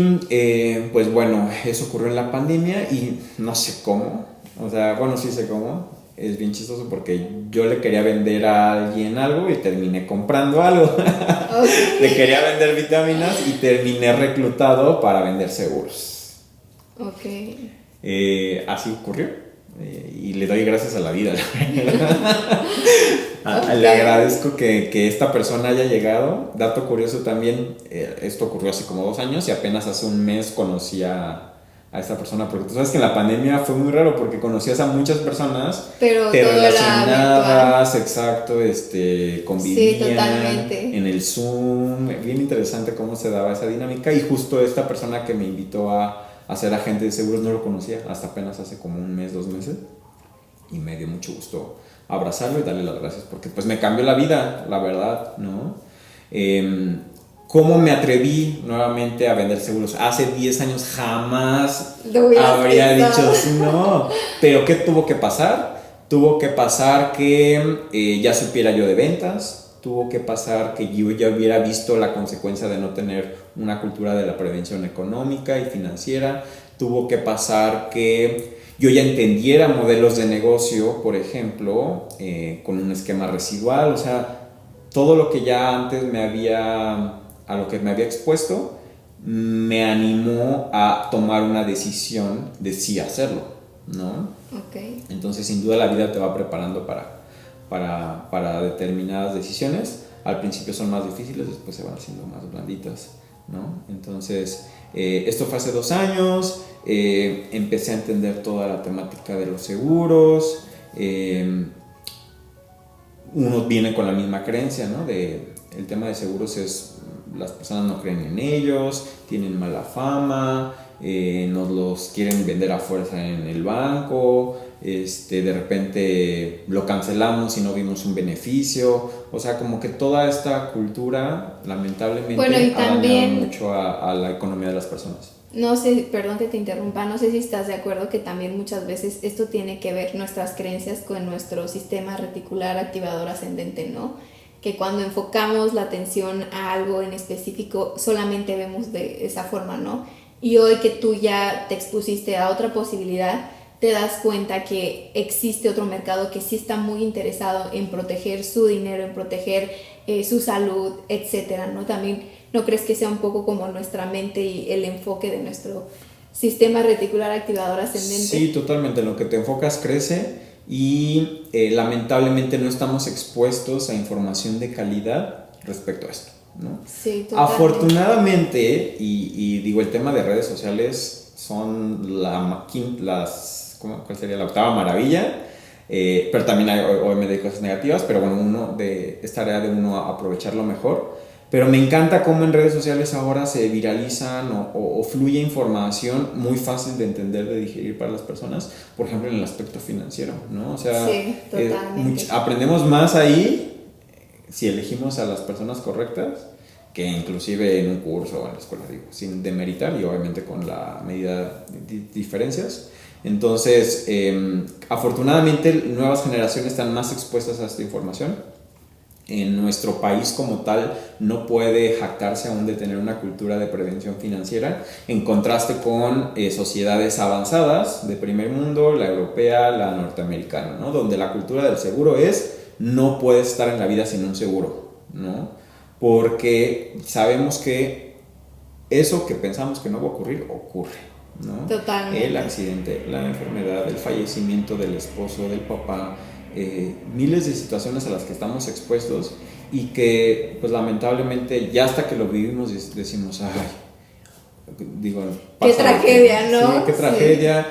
pues bueno, eso ocurrió en la pandemia y no sé cómo, o sea, bueno, sí sé cómo, es bien chistoso porque yo le quería vender a alguien algo y terminé comprando algo. Okay. Le quería vender vitaminas y terminé reclutado para vender seguros. Ok. Así ocurrió y le doy gracias a la vida. Okay. Le agradezco que esta persona haya llegado. Dato curioso también, esto ocurrió hace como 2 años y apenas hace un mes conocí a esta persona, porque tú sabes que en la pandemia fue muy raro porque conocías a muchas personas, pero te relacionabas, exacto, convivían en el Zoom, bien interesante cómo se daba esa dinámica. Y justo esta persona que me invitó a ser agente de seguros no lo conocía hasta apenas hace como 1 mes, 2 meses, y me dio mucho gusto abrazarlo y darle las gracias porque pues me cambió la vida, la verdad, ¿no? ¿Cómo me atreví nuevamente a vender seguros? Hace 10 años jamás habría dicho no, pero ¿qué tuvo que pasar? Tuvo que pasar que ya supiera yo de ventas, tuvo que pasar que yo ya hubiera visto la consecuencia de no tener una cultura de la prevención económica y financiera, tuvo que pasar que yo ya entendiera modelos de negocio, por ejemplo, con un esquema residual, o sea, todo lo que ya antes a lo que me había expuesto, me animó a tomar una decisión de sí hacerlo, ¿no? Okay. Entonces, sin duda, la vida te va preparando para determinadas decisiones. Al principio son más difíciles, después se van haciendo más blanditas, ¿no? Entonces, esto fue hace 2 años, empecé a entender toda la temática de los seguros, uno viene con la misma creencia, ¿no? El tema de seguros es, las personas no creen en ellos, tienen mala fama, nos los quieren vender a fuerza en el banco, de repente lo cancelamos y no vimos un beneficio, o sea, como que toda esta cultura lamentablemente ha dañado mucho a la economía de las personas. No sé, perdón que te interrumpa, no sé si estás de acuerdo que también muchas veces esto tiene que ver nuestras creencias con nuestro sistema reticular activador ascendente, ¿no? Que cuando enfocamos la atención a algo en específico solamente vemos de esa forma, ¿no? Y hoy que tú ya te expusiste a otra posibilidad, te das cuenta que existe otro mercado que sí está muy interesado en proteger su dinero, en proteger su salud, etcétera, ¿no? También, ¿no crees que sea un poco como nuestra mente y el enfoque de nuestro sistema reticular activador ascendente? Sí, totalmente. En lo que te enfocas crece y lamentablemente no estamos expuestos a información de calidad respecto a esto, ¿no? Sí, totalmente. Afortunadamente, y digo, el tema de redes sociales son ¿cuál sería? La octava maravilla, pero también obviamente hay cosas negativas, pero bueno, es tarea de uno aprovecharlo mejor. Pero me encanta cómo en redes sociales ahora se viralizan o fluye información muy fácil de entender, de digerir para las personas, por ejemplo en el aspecto financiero, ¿no? O sea, sí, totalmente. Aprendemos más ahí si elegimos a las personas correctas que inclusive en un curso o en la escuela, digo, sin demeritar y obviamente con la medida de diferencias. Entonces, afortunadamente nuevas generaciones están más expuestas a esta información. En nuestro país como tal no puede jactarse aún de tener una cultura de prevención financiera, en contraste con sociedades avanzadas de primer mundo, la europea, la norteamericana, ¿no? Donde la cultura del seguro es no puedes estar en la vida sin un seguro, ¿no? Porque sabemos que eso que pensamos que no va a ocurrir, ocurre, ¿no? Totalmente. El accidente, la enfermedad, el fallecimiento del esposo, del papá, miles de situaciones a las que estamos expuestos y que pues lamentablemente ya hasta que lo vivimos decimos, ay, digo, qué tragedia, ¿no? Sí, qué tragedia. Sí.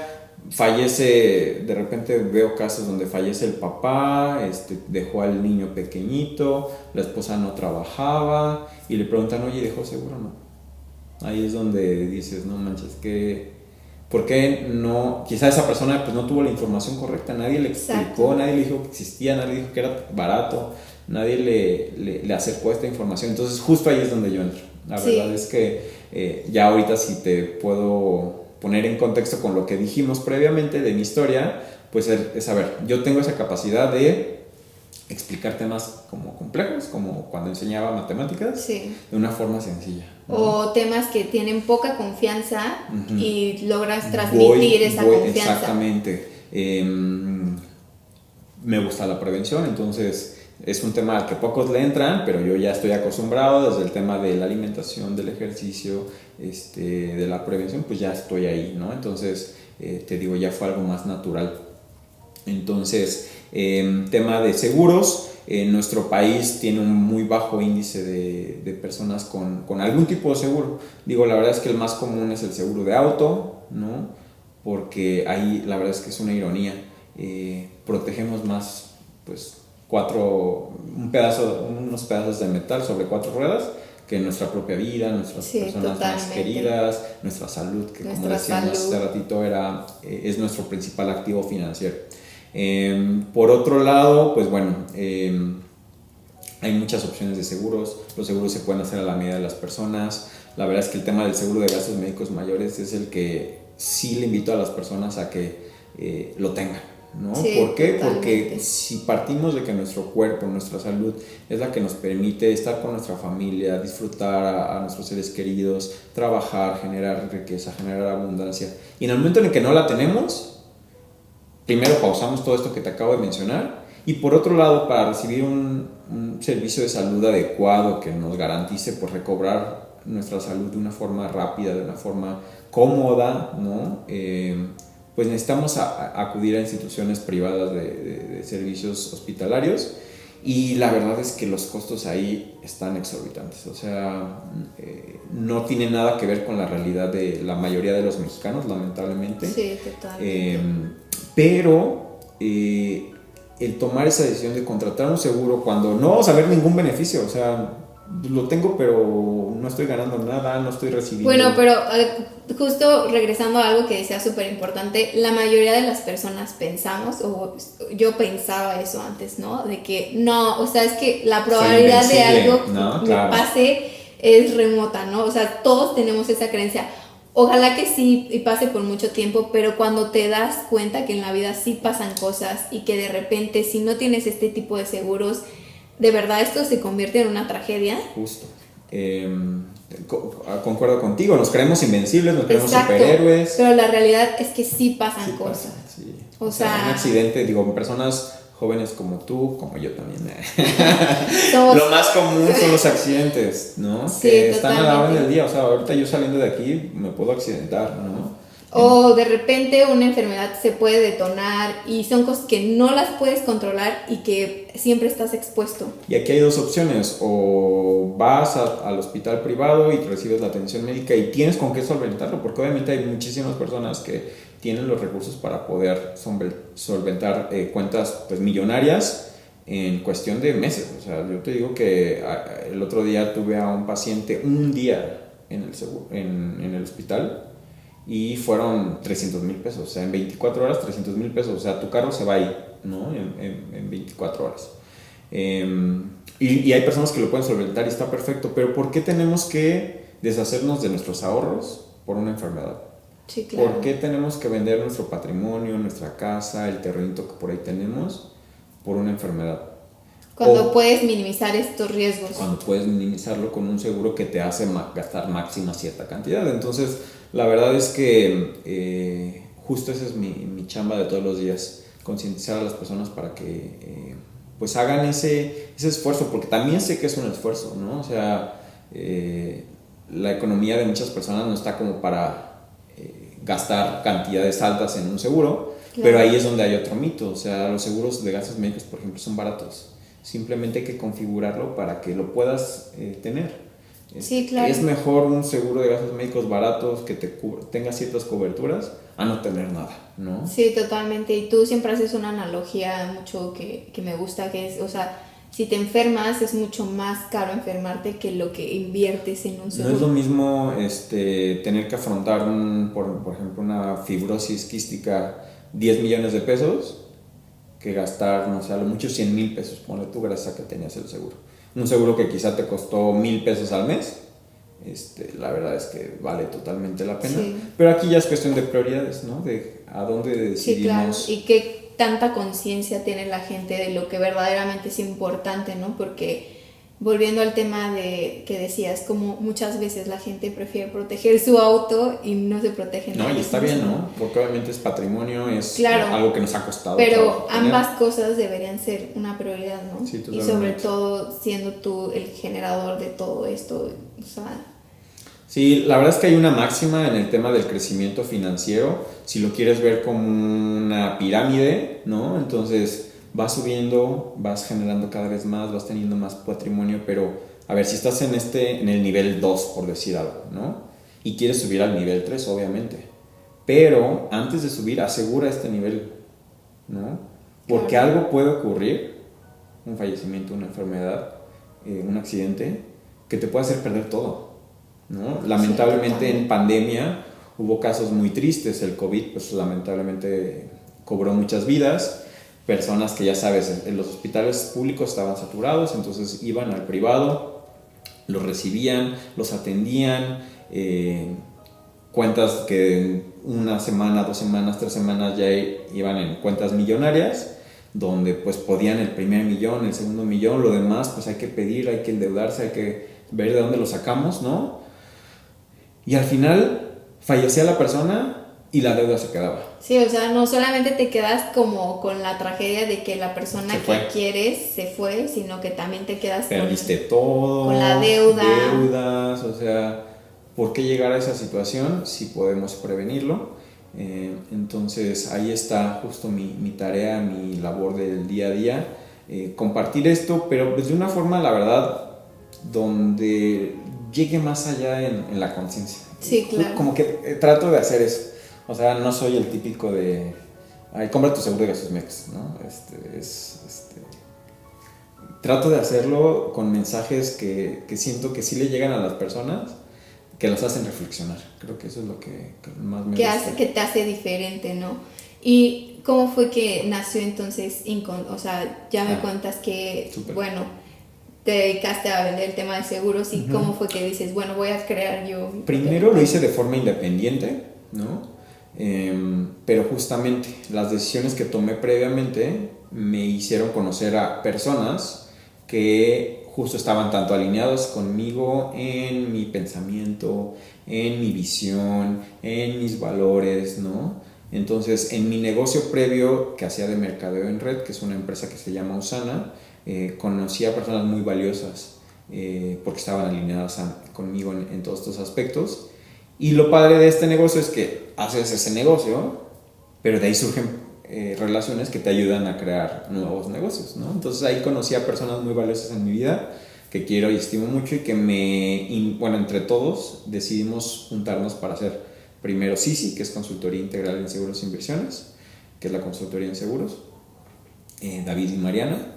Fallece, de repente veo casos donde fallece el papá, dejó al niño pequeñito, la esposa no trabajaba y le preguntan, oye, ¿dejó seguro o no? Ahí es donde dices, no manches, qué ¿Por qué no? Quizá esa persona pues no tuvo la información correcta, nadie le explicó, Exacto. nadie le dijo que existía, nadie le dijo que era barato, nadie le acercó esta información. Entonces justo ahí es donde yo entro. La Sí. verdad es que ya ahorita si te puedo poner en contexto con lo que dijimos previamente de mi historia, pues es a ver, yo tengo esa capacidad de explicar temas como complejos, como cuando enseñaba matemáticas, Sí. de una forma sencilla, ¿no? O temas que tienen poca confianza Ujú. y logras transmitir esa confianza. Exactamente. Me gusta la prevención, entonces es un tema al que pocos le entran, pero yo ya estoy acostumbrado desde el tema de la alimentación, del ejercicio, de la prevención, pues ya estoy ahí, ¿no? Entonces, te digo, ya fue algo más natural. Entonces, tema de seguros, nuestro país tiene un muy bajo índice de personas con algún tipo de seguro. Digo, la verdad es que el más común es el seguro de auto, ¿no? Porque ahí la verdad es que es una ironía. Protegemos más, pues, unos pedazos de metal sobre 4 ruedas que nuestra propia vida, nuestras personas totalmente. más queridas, nuestra salud, que como decíamos hace ratito es nuestro principal activo financiero. Por otro lado, pues bueno, hay muchas opciones de seguros. Los seguros se pueden hacer a la medida de las personas. La verdad es que el tema del seguro de gastos médicos mayores es el que sí le invito a las personas a que lo tengan, ¿no? Sí, ¿Por qué? totalmente. Porque si partimos de que nuestro cuerpo, nuestra salud es la que nos permite estar con nuestra familia, disfrutar a nuestros seres queridos, trabajar, generar riqueza, generar abundancia, y en el momento en el que no la tenemos, primero pausamos todo esto que te acabo de mencionar, y por otro lado, para recibir un servicio de salud adecuado que nos garantice pues recobrar nuestra salud de una forma rápida, de una forma cómoda, ¿no? Pues necesitamos acudir a instituciones privadas de servicios hospitalarios, y la verdad es que los costos ahí están exorbitantes. O sea, no tiene nada que ver con la realidad de la mayoría de los mexicanos, lamentablemente. Sí, totalmente. Pero el tomar esa decisión de contratar un seguro cuando no vamos a ver ningún beneficio, o sea, lo tengo pero no estoy ganando nada, no estoy recibiendo. Bueno, pero justo regresando a algo que decía súper importante, la mayoría de las personas pensamos, o yo pensaba eso antes, ¿no? De que no, o sea, es que la probabilidad de algo ¿no? me Claro. pase es remota, ¿no? O sea, todos tenemos esa creencia. Ojalá que sí y pase por mucho tiempo, pero cuando te das cuenta que en la vida sí pasan cosas y que de repente si no tienes este tipo de seguros, de verdad esto se convierte en una tragedia. Justo. Concuerdo contigo, nos creemos invencibles, nos creemos Exacto, superhéroes. pero la realidad es que sí pasan Sí cosas. pasa, sí. O sea, un accidente, digo, personas jóvenes como tú, como yo también. somos- Lo más común son los accidentes, ¿no? Sí, que están a la orden totalmente. del día. O sea, ahorita yo saliendo de aquí me puedo accidentar, ¿no? O de repente una enfermedad se puede detonar y son cosas que no las puedes controlar y que siempre estás expuesto. Y aquí hay dos opciones: o vas al hospital privado y recibes la atención médica y tienes con qué solventarlo, porque obviamente hay muchísimas personas que tienen los recursos para poder solventar cuentas pues millonarias en cuestión de meses. O sea, yo te digo que el otro día tuve a un paciente un día en el hospital, y fueron 300,000 pesos, o sea, en 24 horas 300,000 pesos, o sea, tu carro se va ahí, ¿no? En 24 horas. Y hay personas que lo pueden solventar y está perfecto, pero ¿por qué tenemos que deshacernos de nuestros ahorros por una enfermedad? Sí, claro. ¿Por qué tenemos que vender nuestro patrimonio, nuestra casa, el terrenito que por ahí tenemos, por una enfermedad? Cuando puedes minimizar estos riesgos. Cuando puedes minimizarlo con un seguro que te hace gastar máxima cierta cantidad. Entonces, la verdad es que justo esa es mi chamba de todos los días, concientizar a las personas para que pues hagan ese esfuerzo, porque también sé que es un esfuerzo, ¿no? O sea, la economía de muchas personas no está como para gastar cantidades altas en un seguro, claro. Pero ahí es donde hay otro mito. O sea, los seguros de gastos médicos, por ejemplo, son baratos. Simplemente hay que configurarlo para que lo puedas tener. Sí, claro. Es mejor un seguro de gastos médicos baratos que tenga ciertas coberturas a no tener nada, ¿no? Sí, totalmente. Y tú siempre haces una analogía mucho que me gusta, que es, o sea, si te enfermas es mucho más caro enfermarte que lo que inviertes en un seguro. No es lo mismo tener que afrontar, por ejemplo, una fibrosis quística, 10 millones de pesos, que gastar, no sé, a lo mucho 100,000 pesos, ponle tú, gracias a que tenías el seguro. Un seguro que quizá te costó 1,000 pesos al mes, la verdad es que vale totalmente la pena. Sí. Pero aquí ya es cuestión de prioridades, ¿no? De a dónde decidimos. Sí, claro. Y qué tanta conciencia tiene la gente de lo que verdaderamente es importante, ¿no? Porque volviendo al tema de que decías, como muchas veces la gente prefiere proteger su auto y no se protegen. No, y está bien, ¿no? Porque obviamente es patrimonio, es claro, algo que nos ha costado. pero ambas cosas deberían ser una prioridad, ¿no? Sí, y sobre todo siendo tú el generador de todo esto, o sea... Sí, la verdad es que hay una máxima en el tema del crecimiento financiero, si lo quieres ver como una pirámide, ¿no? Entonces vas subiendo, vas generando cada vez más, vas teniendo más patrimonio, pero a ver, si estás en el nivel 2, por decir algo, ¿no? Y quieres subir al nivel 3, obviamente, pero antes de subir asegura este nivel, ¿no? Porque Claro. algo puede ocurrir, un fallecimiento, una enfermedad, un accidente, que te puede hacer perder todo, ¿no? Lamentablemente en pandemia hubo casos muy tristes, el COVID pues lamentablemente cobró muchas vidas, personas que ya sabes, en los hospitales públicos estaban saturados, entonces iban al privado, los recibían, los atendían, cuentas que en una semana, 2 semanas, 3 semanas ya iban en cuentas millonarias, donde pues podían el primer millón, el segundo millón, lo demás pues hay que pedir, hay que endeudarse, hay que ver de dónde lo sacamos, ¿no? Y al final fallecía la persona y la deuda se quedaba. Sí, o sea, no solamente te quedas como con la tragedia de que la persona que quieres se fue, sino que también te quedas perdiste todo, con la deuda. Deudas, o sea, ¿por qué llegar a esa situación si podemos prevenirlo? Entonces ahí está justo mi tarea, mi labor del día a día, compartir esto, pero pues de una forma, la verdad, donde llegue más allá en la conciencia. Sí, claro. Como que trato de hacer eso. O sea, no soy el típico de, ay, compra tu seguro de gastos médicos, ¿no? Trato de hacerlo con mensajes que siento que sí le llegan a las personas, que las hacen reflexionar. Creo que eso es lo que más me gusta. Que te hace diferente, ¿no? ¿Y cómo fue que nació entonces Incon? O sea, ya me cuentas que, super. Bueno, te dedicaste a vender el tema de seguros y cómo fue que dices, bueno, voy a crear yo... Primero lo hice de forma independiente, ¿no? Pero justamente las decisiones que tomé previamente me hicieron conocer a personas que justo estaban tanto alineados conmigo en mi pensamiento, en mi visión, en mis valores, ¿no? Entonces, en mi negocio previo que hacía de mercadeo en red, que es una empresa que se llama Usana, conocí a personas muy valiosas porque estaban alineadas conmigo en todos estos aspectos. Y lo padre de este negocio es que haces ese negocio, pero de ahí surgen relaciones que te ayudan a crear nuevos negocios, ¿no? Entonces ahí conocí a personas muy valiosas en mi vida que quiero y estimo mucho y que bueno, entre todos decidimos juntarnos para hacer primero Sisi, que es consultoría integral en seguros e inversiones, que es la consultoría en seguros, David y Mariana.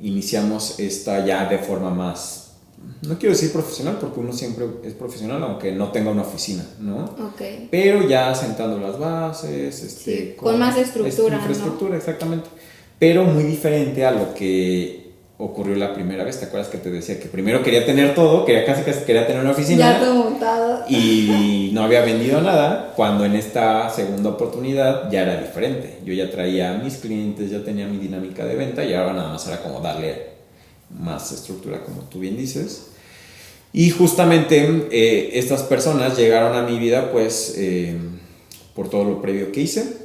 Iniciamos esta ya de forma más, no quiero decir profesional porque uno siempre es profesional aunque no tenga una oficina, ¿no? Okay. Pero ya sentando las bases, sí, con más estructura, infraestructura, ¿no? Exactamente. Pero muy diferente a lo que ocurrió la primera vez. ¿Te acuerdas que te decía que primero quería tener todo, casi quería tener una oficina? Ya todo montado. Y no había vendido nada, cuando en esta segunda oportunidad ya era diferente. Yo ya traía a mis clientes, ya tenía mi dinámica de venta y ahora nada más era como darle más estructura, como tú bien dices. Y justamente estas personas llegaron a mi vida pues por todo lo previo que hice.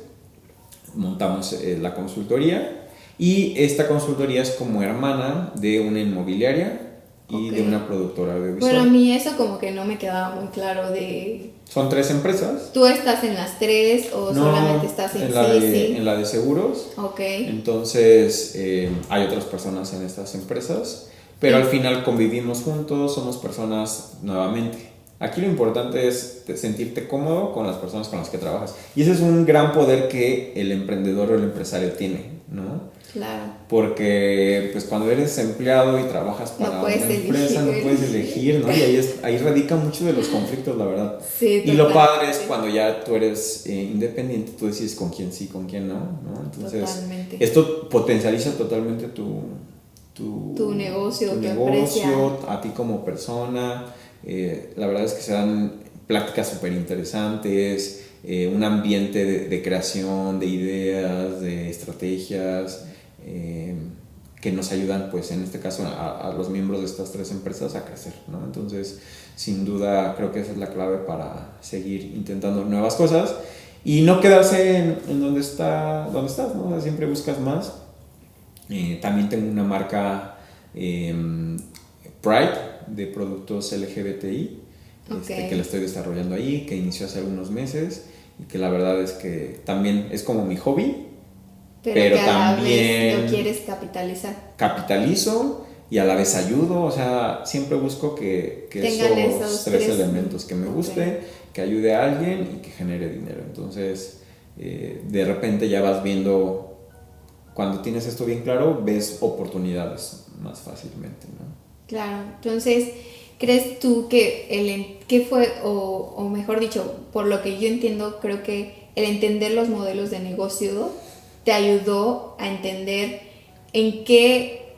Montamos la consultoría y esta consultoría es como hermana de una inmobiliaria y de una productora audiovisual. Bueno, a mí eso como que no me quedaba muy claro de... Son 3 empresas. ¿Tú estás en las 3 o no, solamente estás en Sisi? En la de seguros. Ok. Entonces hay otras personas en estas empresas, pero al final convivimos juntos, somos personas nuevamente. Aquí lo importante es sentirte cómodo con las personas con las que trabajas. Y ese es un gran poder que el emprendedor o el empresario tiene. ¿no? Claro. Porque pues cuando eres empleado y trabajas para una empresa no puedes elegir, ¿no? Y ahí radica mucho de los conflictos, la verdad. Sí, y lo padre es cuando ya tú eres independiente, tú decides con quién sí, con quién no, ¿no? Entonces, totalmente. esto potencializa totalmente tu negocio, tu negocio, a ti como persona. La verdad es que se dan pláticas súper interesantes, un ambiente de creación, de ideas, de estrategias, que nos ayudan, pues en este caso, a los miembros de estas 3 empresas a crecer, ¿no? Entonces, sin duda, creo que esa es la clave para seguir intentando nuevas cosas y no quedarse en donde estás, ¿no? O sea, siempre buscas más. También tengo una marca Pride de productos LGBTI, que la estoy desarrollando ahí, que inició hace algunos meses y que la verdad es que también es como mi hobby, pero que a también la vez lo quieres capitalizar. Capitalizo y a la vez ayudo, o sea, siempre busco que esos 3 elementos, que me guste, que ayude a alguien y que genere dinero. Entonces, de repente ya vas viendo, cuando tienes esto bien claro, ves oportunidades más fácilmente, ¿no? Claro, entonces, ¿crees tú que qué fue, o mejor dicho, por lo que yo entiendo, creo que el entender los modelos de negocio te ayudó a entender en qué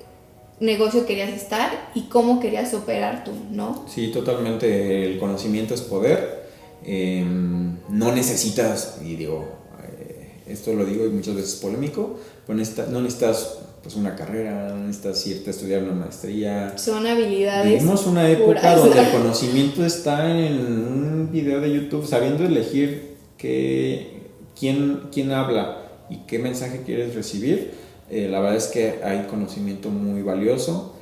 negocio querías estar y cómo querías operar tú, ¿no? Sí, totalmente. El conocimiento es poder. No necesitas, y digo, esto lo digo y muchas veces es polémico, pero no necesitas pues una carrera, no necesitas irte a estudiar una maestría. Son habilidades. Vivimos una época puras, donde el conocimiento está en un video de YouTube, sabiendo elegir quién habla y qué mensaje quieres recibir. La verdad es que hay conocimiento muy valioso.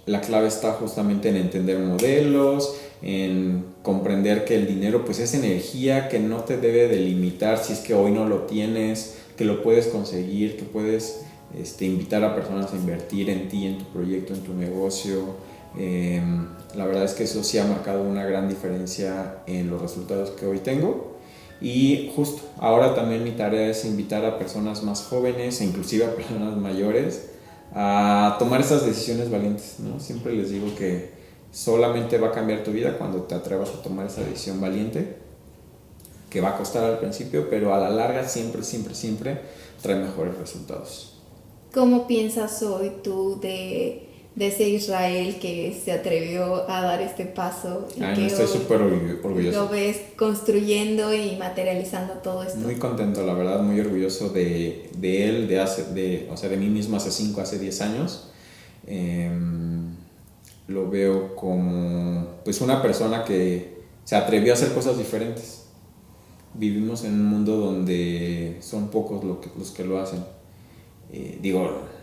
La clave está justamente en entender modelos, en comprender que el dinero pues es energía, que no te debe delimitar si es que hoy no lo tienes, que lo puedes conseguir, que puedes invitar a personas a invertir en ti, en tu proyecto, en tu negocio. La verdad es que eso sí ha marcado una gran diferencia en los resultados que hoy tengo. Y justo ahora también mi tarea es invitar a personas más jóvenes e inclusive a personas mayores a tomar esas decisiones valientes, ¿no? Siempre les digo que solamente va a cambiar tu vida cuando te atrevas a tomar esa decisión valiente, que va a costar al principio, pero a la larga siempre trae mejores resultados. ¿Cómo piensas hoy tú de ese Israel que se atrevió a dar este paso? Y estoy súper orgulloso. Lo ves construyendo y materializando todo esto. Muy contento, la verdad, muy orgulloso de él, de mí mismo hace 10 años. Lo veo como pues una persona que se atrevió a hacer cosas diferentes. Vivimos en un mundo donde son pocos los que lo hacen.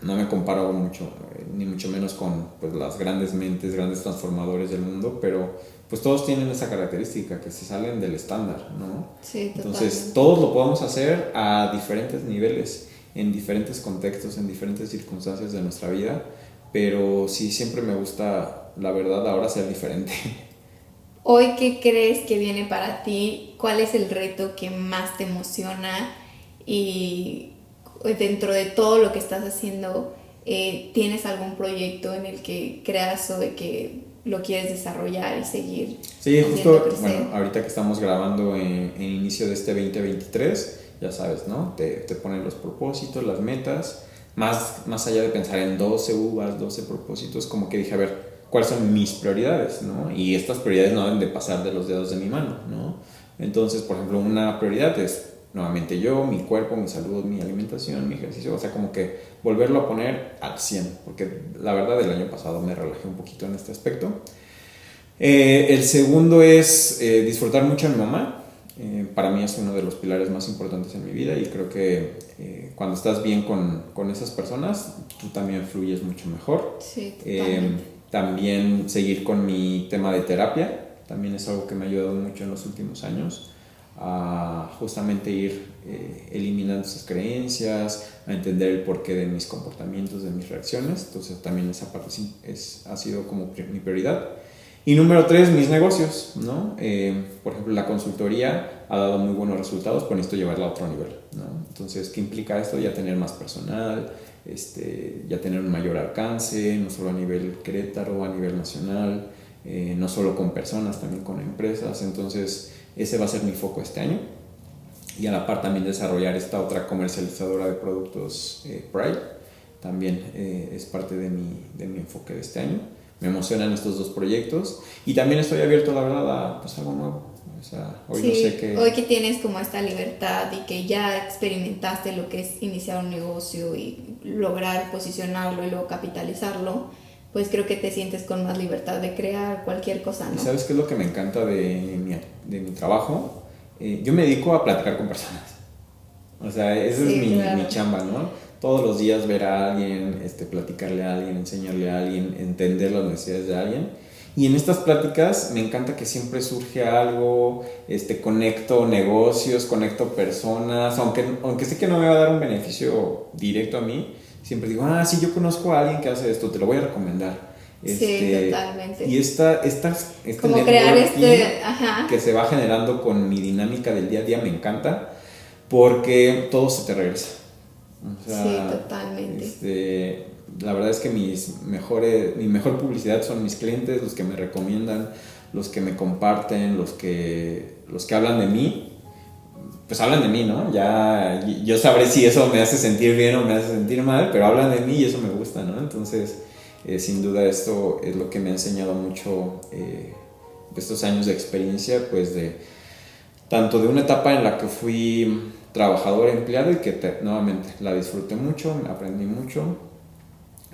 No me comparo mucho, ni mucho menos con pues, las grandes mentes, grandes transformadores del mundo, pero pues todos tienen esa característica, que se salen del estándar, ¿no? Sí, totalmente. Entonces todos lo podemos hacer a diferentes niveles, en diferentes contextos, en diferentes circunstancias de nuestra vida, pero sí, siempre me gusta, la verdad, ahora ser diferente. Hoy, ¿qué crees que viene para ti? ¿Cuál es el reto que más te emociona? Y dentro de todo lo que estás haciendo, ¿tienes algún proyecto en el que creas o de que lo quieres desarrollar y seguir? Sí, justo, bueno, ahorita que estamos grabando en inicio de este 2023, ya sabes, ¿no? Te ponen los propósitos, las metas, más allá de pensar en 12 uvas, 12 propósitos, como que dije, a ver, ¿cuáles son mis prioridades, no? Y estas prioridades no deben de pasar de los dedos de mi mano, ¿no? Entonces, por ejemplo, una prioridad es nuevamente yo, mi cuerpo, mi salud, mi alimentación, mi ejercicio, o sea, como que volverlo a poner al 100, porque la verdad el año pasado me relajé un poquito en este aspecto. El segundo es disfrutar mucho a mi mamá. Para mí es uno de los pilares más importantes en mi vida y creo que cuando estás bien con esas personas, tú también fluyes mucho mejor. Sí, totalmente. También seguir con mi tema de terapia, también es algo que me ha ayudado mucho en los últimos años a justamente ir eliminando esas creencias, a entender el porqué de mis comportamientos, de mis reacciones. Entonces también esa parte sí ha sido como mi prioridad. Y número 3, mis negocios, ¿no? Por ejemplo, la consultoría ha dado muy buenos resultados, pero necesito llevarla a otro nivel, ¿no? Entonces, ¿qué implica esto? Ya tener más personal, ya tener un mayor alcance, no solo a nivel Querétaro, a nivel nacional, no solo con personas, también con empresas. Entonces, ese va a ser mi foco este año. Y a la par también desarrollar esta otra comercializadora de productos, Pride, también es parte de mi enfoque de este año. Me emocionan estos dos proyectos y también estoy abierto, la verdad, a pues, algo nuevo. O sea, hoy sí, no sé qué... hoy que tienes como esta libertad y que ya experimentaste lo que es iniciar un negocio y lograr posicionarlo y luego capitalizarlo, pues creo que te sientes con más libertad de crear cualquier cosa, ¿no? ¿Y sabes qué es lo que me encanta de mi trabajo? Yo me dedico a platicar con personas. O sea, esa sí, es claro. mi chamba, ¿no? Todos los días ver a alguien, platicarle a alguien, enseñarle a alguien, entender las necesidades de alguien. Y en estas pláticas me encanta que siempre surge algo, conecto negocios, conecto personas, aunque sé que no me va a dar un beneficio directo a mí, siempre digo, sí, yo conozco a alguien que hace esto, te lo voy a recomendar. Sí, totalmente. Y este como crear ajá, que se va generando con mi dinámica del día a día me encanta, porque todo se te regresa. O sea, sí, totalmente. La verdad es que mi mejor publicidad son mis clientes, los que me recomiendan, los que me comparten, los que hablan de mí, pues hablan de mí, ¿no? Ya yo sabré si eso me hace sentir bien o me hace sentir mal, pero hablan de mí y eso me gusta, ¿no? Entonces, sin duda esto es lo que me ha enseñado mucho estos años de experiencia, pues tanto de una etapa en la que fui trabajador empleado y que nuevamente la disfruté mucho, aprendí mucho,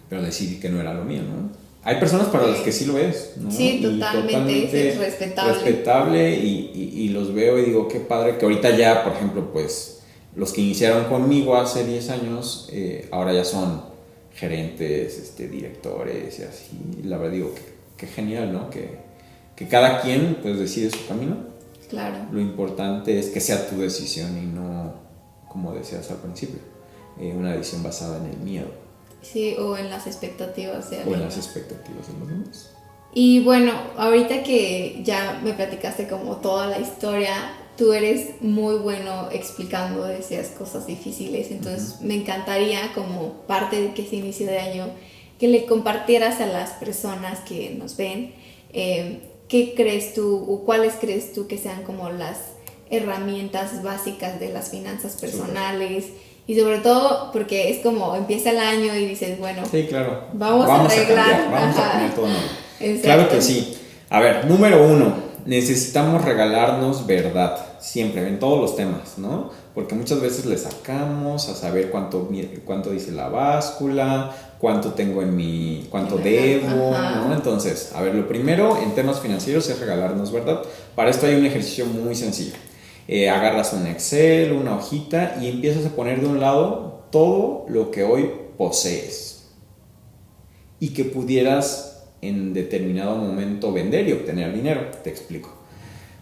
pero decidí que no era lo mío, ¿no? Hay personas para las que sí lo es, ¿no? Sí, totalmente es respetable y los veo y digo, qué padre que ahorita ya, por ejemplo, pues los que iniciaron conmigo hace 10 años, ahora ya son gerentes, directores y así. Y la verdad digo, qué genial, ¿no? Que cada quien pues decide su camino. Claro. Lo importante es que sea tu decisión y no como decías al principio, una decisión basada en el miedo. Sí, o en las expectativas de alguien. O en las expectativas de los demás. Y bueno, ahorita que ya me platicaste como toda la historia, tú eres muy bueno explicando, decías cosas difíciles, entonces me encantaría como parte de que ese inicio de año, que le compartieras a las personas que nos ven, ¿qué crees tú o cuáles crees tú que sean como las herramientas básicas de las finanzas personales? Super. Y sobre todo porque es como empieza el año y dices, bueno, sí, claro, vamos a arreglar, vamos a poner todo nuevo. Claro que sí. A ver, número 1, necesitamos regalarnos verdad, siempre, en todos los temas, ¿no? Porque muchas veces le sacamos a saber cuánto dice la báscula, cuánto tengo cuánto debo, ¿no? Entonces, a ver, lo primero en temas financieros es regalarnos verdad. Para esto hay un ejercicio muy sencillo. Agarras un Excel, una hojita y empiezas a poner de un lado todo lo que hoy posees y que pudieras en determinado momento vender y obtener dinero. Te explico.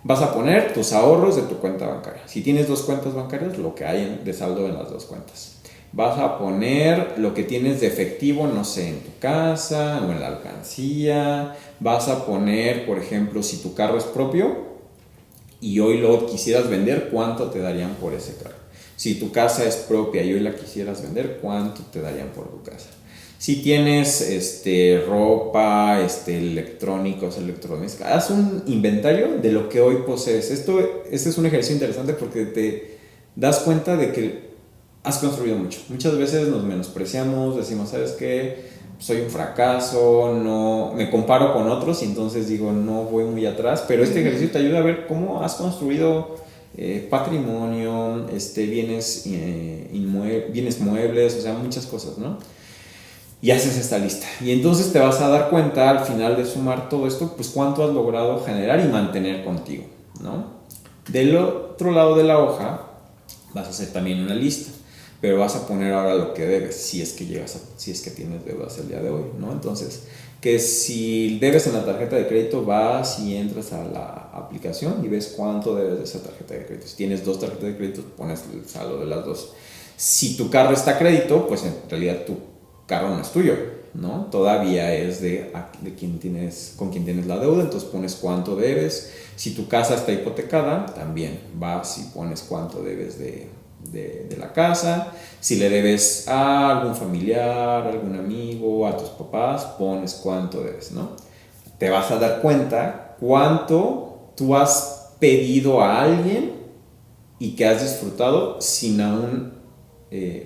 Vas a poner tus ahorros de tu cuenta bancaria. Si tienes 2 cuentas bancarias, lo que hay de saldo en las 2 cuentas. Vas a poner lo que tienes de efectivo, no sé, en tu casa o en la alcancía. Vas a poner, por ejemplo, si tu carro es propio y hoy lo quisieras vender, ¿cuánto te darían por ese carro? Si tu casa es propia y hoy la quisieras vender, ¿cuánto te darían por tu casa? Si tienes ropa, electrónicos, electrodomésticos, haz un inventario de lo que hoy posees. Este es un ejercicio interesante porque te das cuenta de que has construido mucho. Muchas veces nos menospreciamos, decimos, ¿sabes qué? Soy un fracaso, no me comparo con otros y entonces digo, no voy muy atrás, pero este ejercicio te ayuda a ver cómo has construido patrimonio, bienes muebles, o sea, muchas cosas, ¿no? Y haces esta lista. Y entonces te vas a dar cuenta al final de sumar todo esto, pues cuánto has logrado generar y mantener contigo, ¿no? Del otro lado de la hoja vas a hacer también una lista, pero vas a poner ahora lo que debes, si es que tienes deudas el día de hoy, ¿no? Entonces, que si debes en la tarjeta de crédito, vas y entras a la aplicación y ves cuánto debes de esa tarjeta de crédito. Si tienes 2 tarjetas de crédito, pones el saldo de las 2. Si tu carro está a crédito, pues en realidad tu carro no es tuyo. ¿no? Todavía es de con quién tienes la deuda, entonces pones cuánto debes. Si tu casa está hipotecada, también vas y pones cuánto debes de la casa. Si le debes a algún familiar, algún amigo, a tus papás, pones cuánto debes, ¿no? Te vas a dar cuenta cuánto tú has pedido a alguien y que has disfrutado sin aún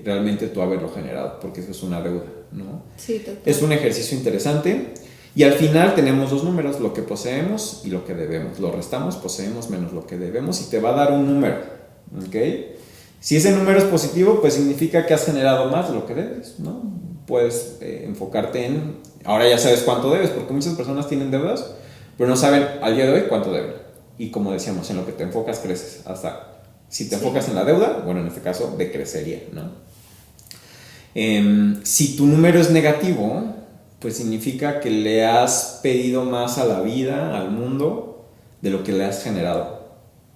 realmente tú haberlo generado, porque eso es una deuda, ¿no? Sí, total. Es un ejercicio interesante y al final tenemos dos números, lo que poseemos y lo que debemos. Lo restamos, poseemos menos lo que debemos y te va a dar un número, ¿ok? Si ese número es positivo, pues significa que has generado más de lo que debes, ¿no? Puedes enfocarte en, ahora ya sabes cuánto debes, porque muchas personas tienen deudas, pero no saben al día de hoy cuánto deben. Y como decíamos, en lo que te enfocas creces. Hasta si te enfocas en la deuda, bueno, en este caso decrecería, ¿no? Si tu número es negativo, pues significa que le has pedido más a la vida, al mundo, de lo que le has generado,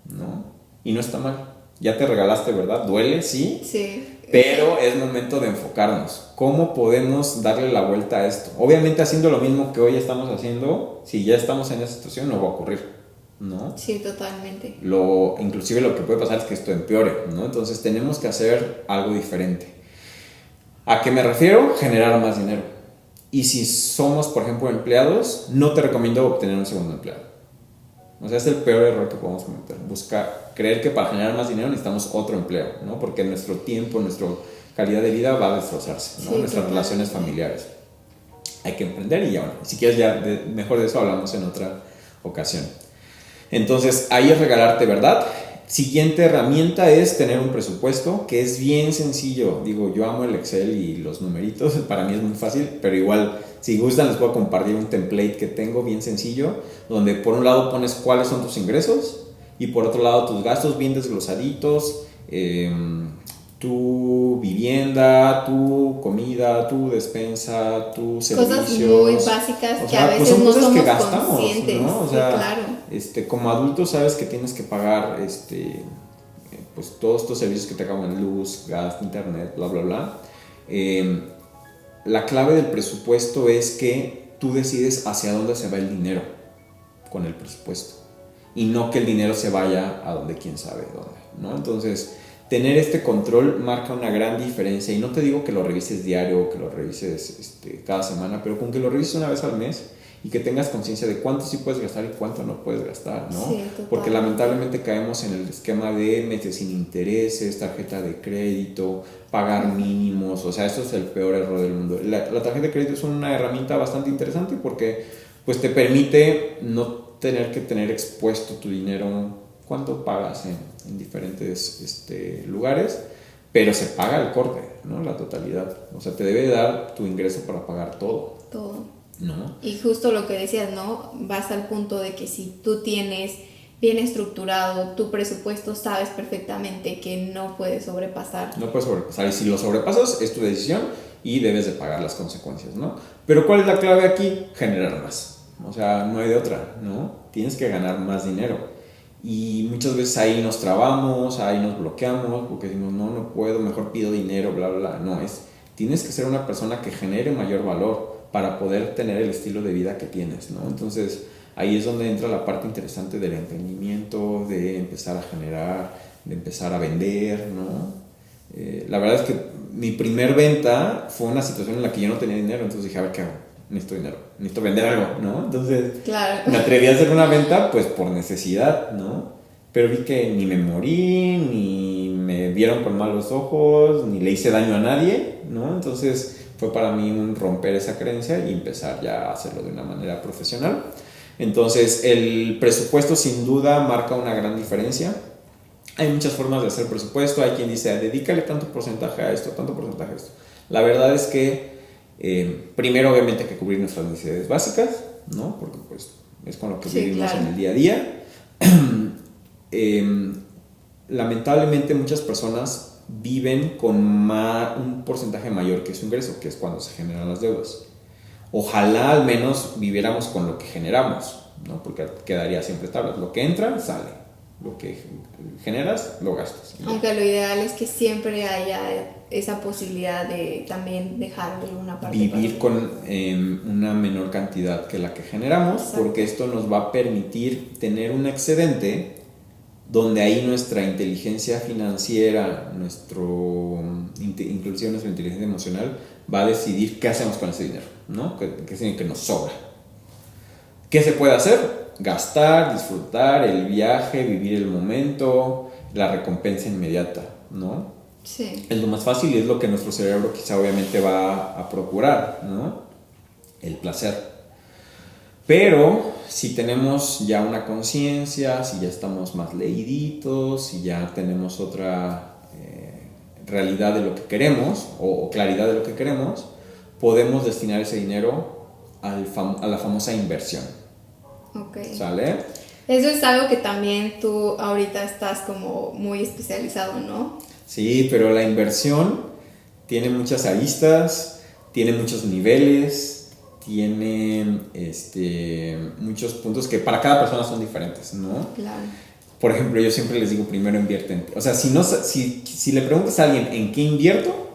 ¿no? Y no está mal. Ya te regalaste, ¿verdad? Duele, sí. Sí. Pero es momento de enfocarnos. ¿Cómo podemos darle la vuelta a esto? Obviamente haciendo lo mismo que hoy estamos haciendo, si ya estamos en esa situación no va a ocurrir, ¿no? Sí, totalmente. Inclusive lo que puede pasar es que esto empeore, ¿no? Entonces tenemos que hacer algo diferente. ¿A qué me refiero? Generar más dinero. Y si somos, por ejemplo, empleados, no te recomiendo obtener un segundo empleado. O sea, es el peor error que podemos cometer. Creer que para generar más dinero necesitamos otro empleo, ¿no? Porque nuestro tiempo, nuestra calidad de vida va a destrozarse, ¿no? Sí, Nuestras relaciones familiares. Hay que emprender y ya, bueno, si quieres mejor de eso hablamos en otra ocasión. Entonces, ahí es regalarte, ¿verdad? Siguiente herramienta es tener un presupuesto, que es bien sencillo. Digo, yo amo el Excel y los numeritos, para mí es muy fácil, pero igual, si gustan, les puedo compartir un template que tengo bien sencillo, donde por un lado pones cuáles son tus ingresos y por otro lado tus gastos bien desglosaditos, tu vivienda, tu comida, tu despensa, tus servicios. Cosas muy básicas, o sea, que a veces pues son no cosas somos que gastamos, conscientes, ¿no? O sea, sí, claro. Como adulto sabes que tienes que pagar pues todos estos servicios que te acaban: luz, gas, internet, bla, bla, bla. La clave del presupuesto es que tú decides hacia dónde se va el dinero con el presupuesto y no que el dinero se vaya a donde quién sabe dónde, ¿no? Entonces, tener este control marca una gran diferencia, y no te digo que lo revises diario o que lo revises cada semana, pero con que lo revises una vez al mes y que tengas conciencia de cuánto sí puedes gastar y cuánto no puedes gastar, ¿no? Sí, porque lamentablemente caemos en el esquema de meses sin intereses, tarjeta de crédito, pagar mínimos. O sea, eso es el peor error del mundo. La tarjeta de crédito es una herramienta bastante interesante porque pues te permite no tener que tener expuesto tu dinero, cuánto pagas en diferentes lugares, pero se paga el corte, ¿no? La totalidad. O sea, te debe dar tu ingreso para pagar todo. Todo. ¿No? Y justo lo que decías, ¿no? Vas al punto de que si tú tienes bien estructurado tu presupuesto, sabes perfectamente que no puedes sobrepasar. No puedes sobrepasar, y si lo sobrepasas es tu decisión y debes de pagar las consecuencias, ¿no? Pero ¿cuál es la clave aquí? Generar más. O sea, no hay de otra, ¿no? Tienes que ganar más dinero. Y muchas veces ahí nos trabamos, ahí nos bloqueamos porque decimos, no puedo, mejor pido dinero, bla, bla, bla. No, tienes que ser una persona que genere mayor valor para poder tener el estilo de vida que tienes, ¿no? Entonces, ahí es donde entra la parte interesante del emprendimiento, de empezar a generar, de empezar a vender, ¿no? La verdad es que mi primer venta fue una situación en la que yo no tenía dinero, entonces dije, a ver, ¿qué hago? Necesito dinero, necesito vender algo, ¿no? Entonces, claro, me atreví a hacer una venta, pues, por necesidad, ¿no? Pero vi que ni me morí, ni me vieron con malos ojos, ni le hice daño a nadie, ¿no? Entonces, fue para mí un romper esa creencia y empezar ya a hacerlo de una manera profesional. Entonces, el presupuesto sin duda marca una gran diferencia. Hay muchas formas de hacer presupuesto. Hay quien dice, dedícale tanto porcentaje a esto, tanto porcentaje a esto. La verdad es que primero obviamente hay que cubrir nuestras necesidades básicas, ¿no? Porque pues es con lo que vivimos, claro, en el día a día. Lamentablemente muchas personas viven con un porcentaje mayor que su ingreso, que es cuando se generan las deudas. Ojalá al menos viviéramos con lo que generamos, ¿no? Porque quedaría siempre tablas. Lo que entra, sale, Lo que generas, lo gastas. Aunque lo ideal es que siempre haya esa posibilidad de también dejar alguna parte. Vivir con una menor cantidad que la que generamos. Exacto. Porque esto nos va a permitir tener un excedente donde ahí nuestra inteligencia financiera, inclusive nuestra inteligencia emocional, va a decidir qué hacemos con ese dinero, ¿no? ¿Qué es que nos sobra? ¿Qué se puede hacer? Gastar, disfrutar el viaje, vivir el momento, la recompensa inmediata, ¿no? Sí. Es lo más fácil y es lo que nuestro cerebro quizá obviamente va a procurar, ¿no? El placer. Pero si tenemos ya una conciencia, si ya estamos más leíditos, si ya tenemos otra realidad de lo que queremos o claridad de lo que queremos, podemos destinar ese dinero a la famosa inversión. Okay. ¿Sale? Eso es algo que también tú ahorita estás como muy especializado, ¿no? Sí, pero la inversión tiene muchas aristas, tiene muchos niveles, tiene muchos puntos que para cada persona son diferentes, ¿no? Claro. Por ejemplo, yo siempre les digo, primero invierte en ti. O sea, si le preguntas a alguien en qué invierto,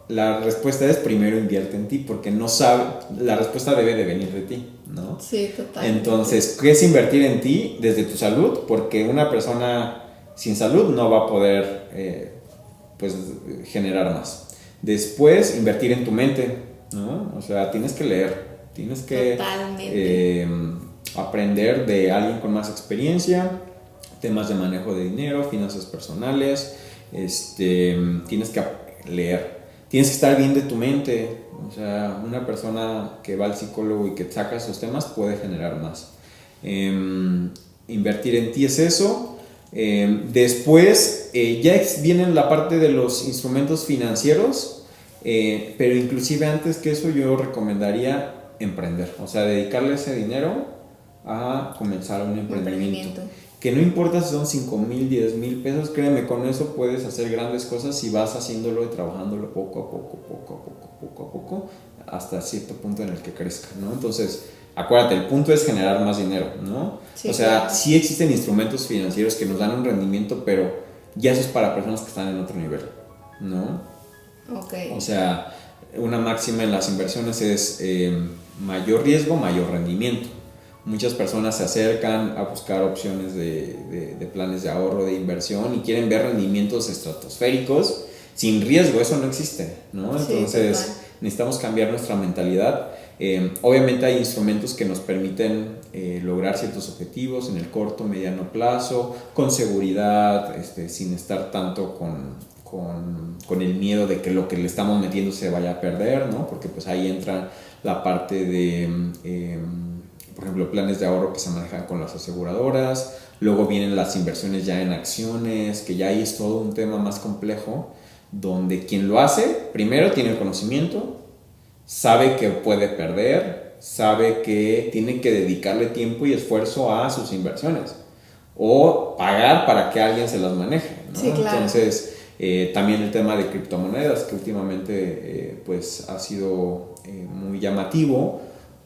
la respuesta es primero invierte en ti, porque no sabe, la respuesta debe de venir de ti, ¿no? Sí, total. Entonces, ¿qué es invertir en ti? Desde tu salud, porque una persona sin salud no va a poder generar más. Después, invertir en tu mente, ¿no? O sea, tienes que leer, tienes que aprender de alguien con más experiencia, temas de manejo de dinero, finanzas personales, tienes que leer. Tienes que estar bien de tu mente. O sea, una persona que va al psicólogo y que saca esos temas puede generar más. Invertir en ti es eso. Después ya viene la parte de los instrumentos financieros, pero inclusive antes que eso yo recomendaría emprender. O sea, dedicarle ese dinero a comenzar un emprendimiento. Que no importa si son 5,000, 10,000 pesos, créeme, con eso puedes hacer grandes cosas si vas haciéndolo y trabajándolo poco a poco, hasta cierto punto en el que crezca, ¿no? Entonces, acuérdate, el punto es generar más dinero, ¿no? Sí, o sea, claro. Sí existen instrumentos financieros que nos dan un rendimiento, pero ya eso es para personas que están en otro nivel, ¿no? Okay. O sea, una máxima en las inversiones es mayor riesgo, mayor rendimiento. Muchas personas se acercan a buscar opciones de planes de ahorro, de inversión y quieren ver rendimientos estratosféricos sin riesgo. Eso no existe, ¿no? Entonces, sí, necesitamos cambiar nuestra mentalidad. Obviamente hay instrumentos que nos permiten lograr ciertos objetivos en el corto, mediano plazo, con seguridad, sin estar tanto con el miedo de que lo que le estamos metiendo se vaya a perder, ¿no? Porque pues ahí entra la parte de... por ejemplo, planes de ahorro que se manejan con las aseguradoras, luego vienen las inversiones ya en acciones, que ya ahí es todo un tema más complejo, donde quien lo hace, primero tiene el conocimiento, sabe que puede perder, sabe que tiene que dedicarle tiempo y esfuerzo a sus inversiones, o pagar para que alguien se las maneje, ¿no? Sí, claro. Entonces, también el tema de criptomonedas, que últimamente pues ha sido muy llamativo,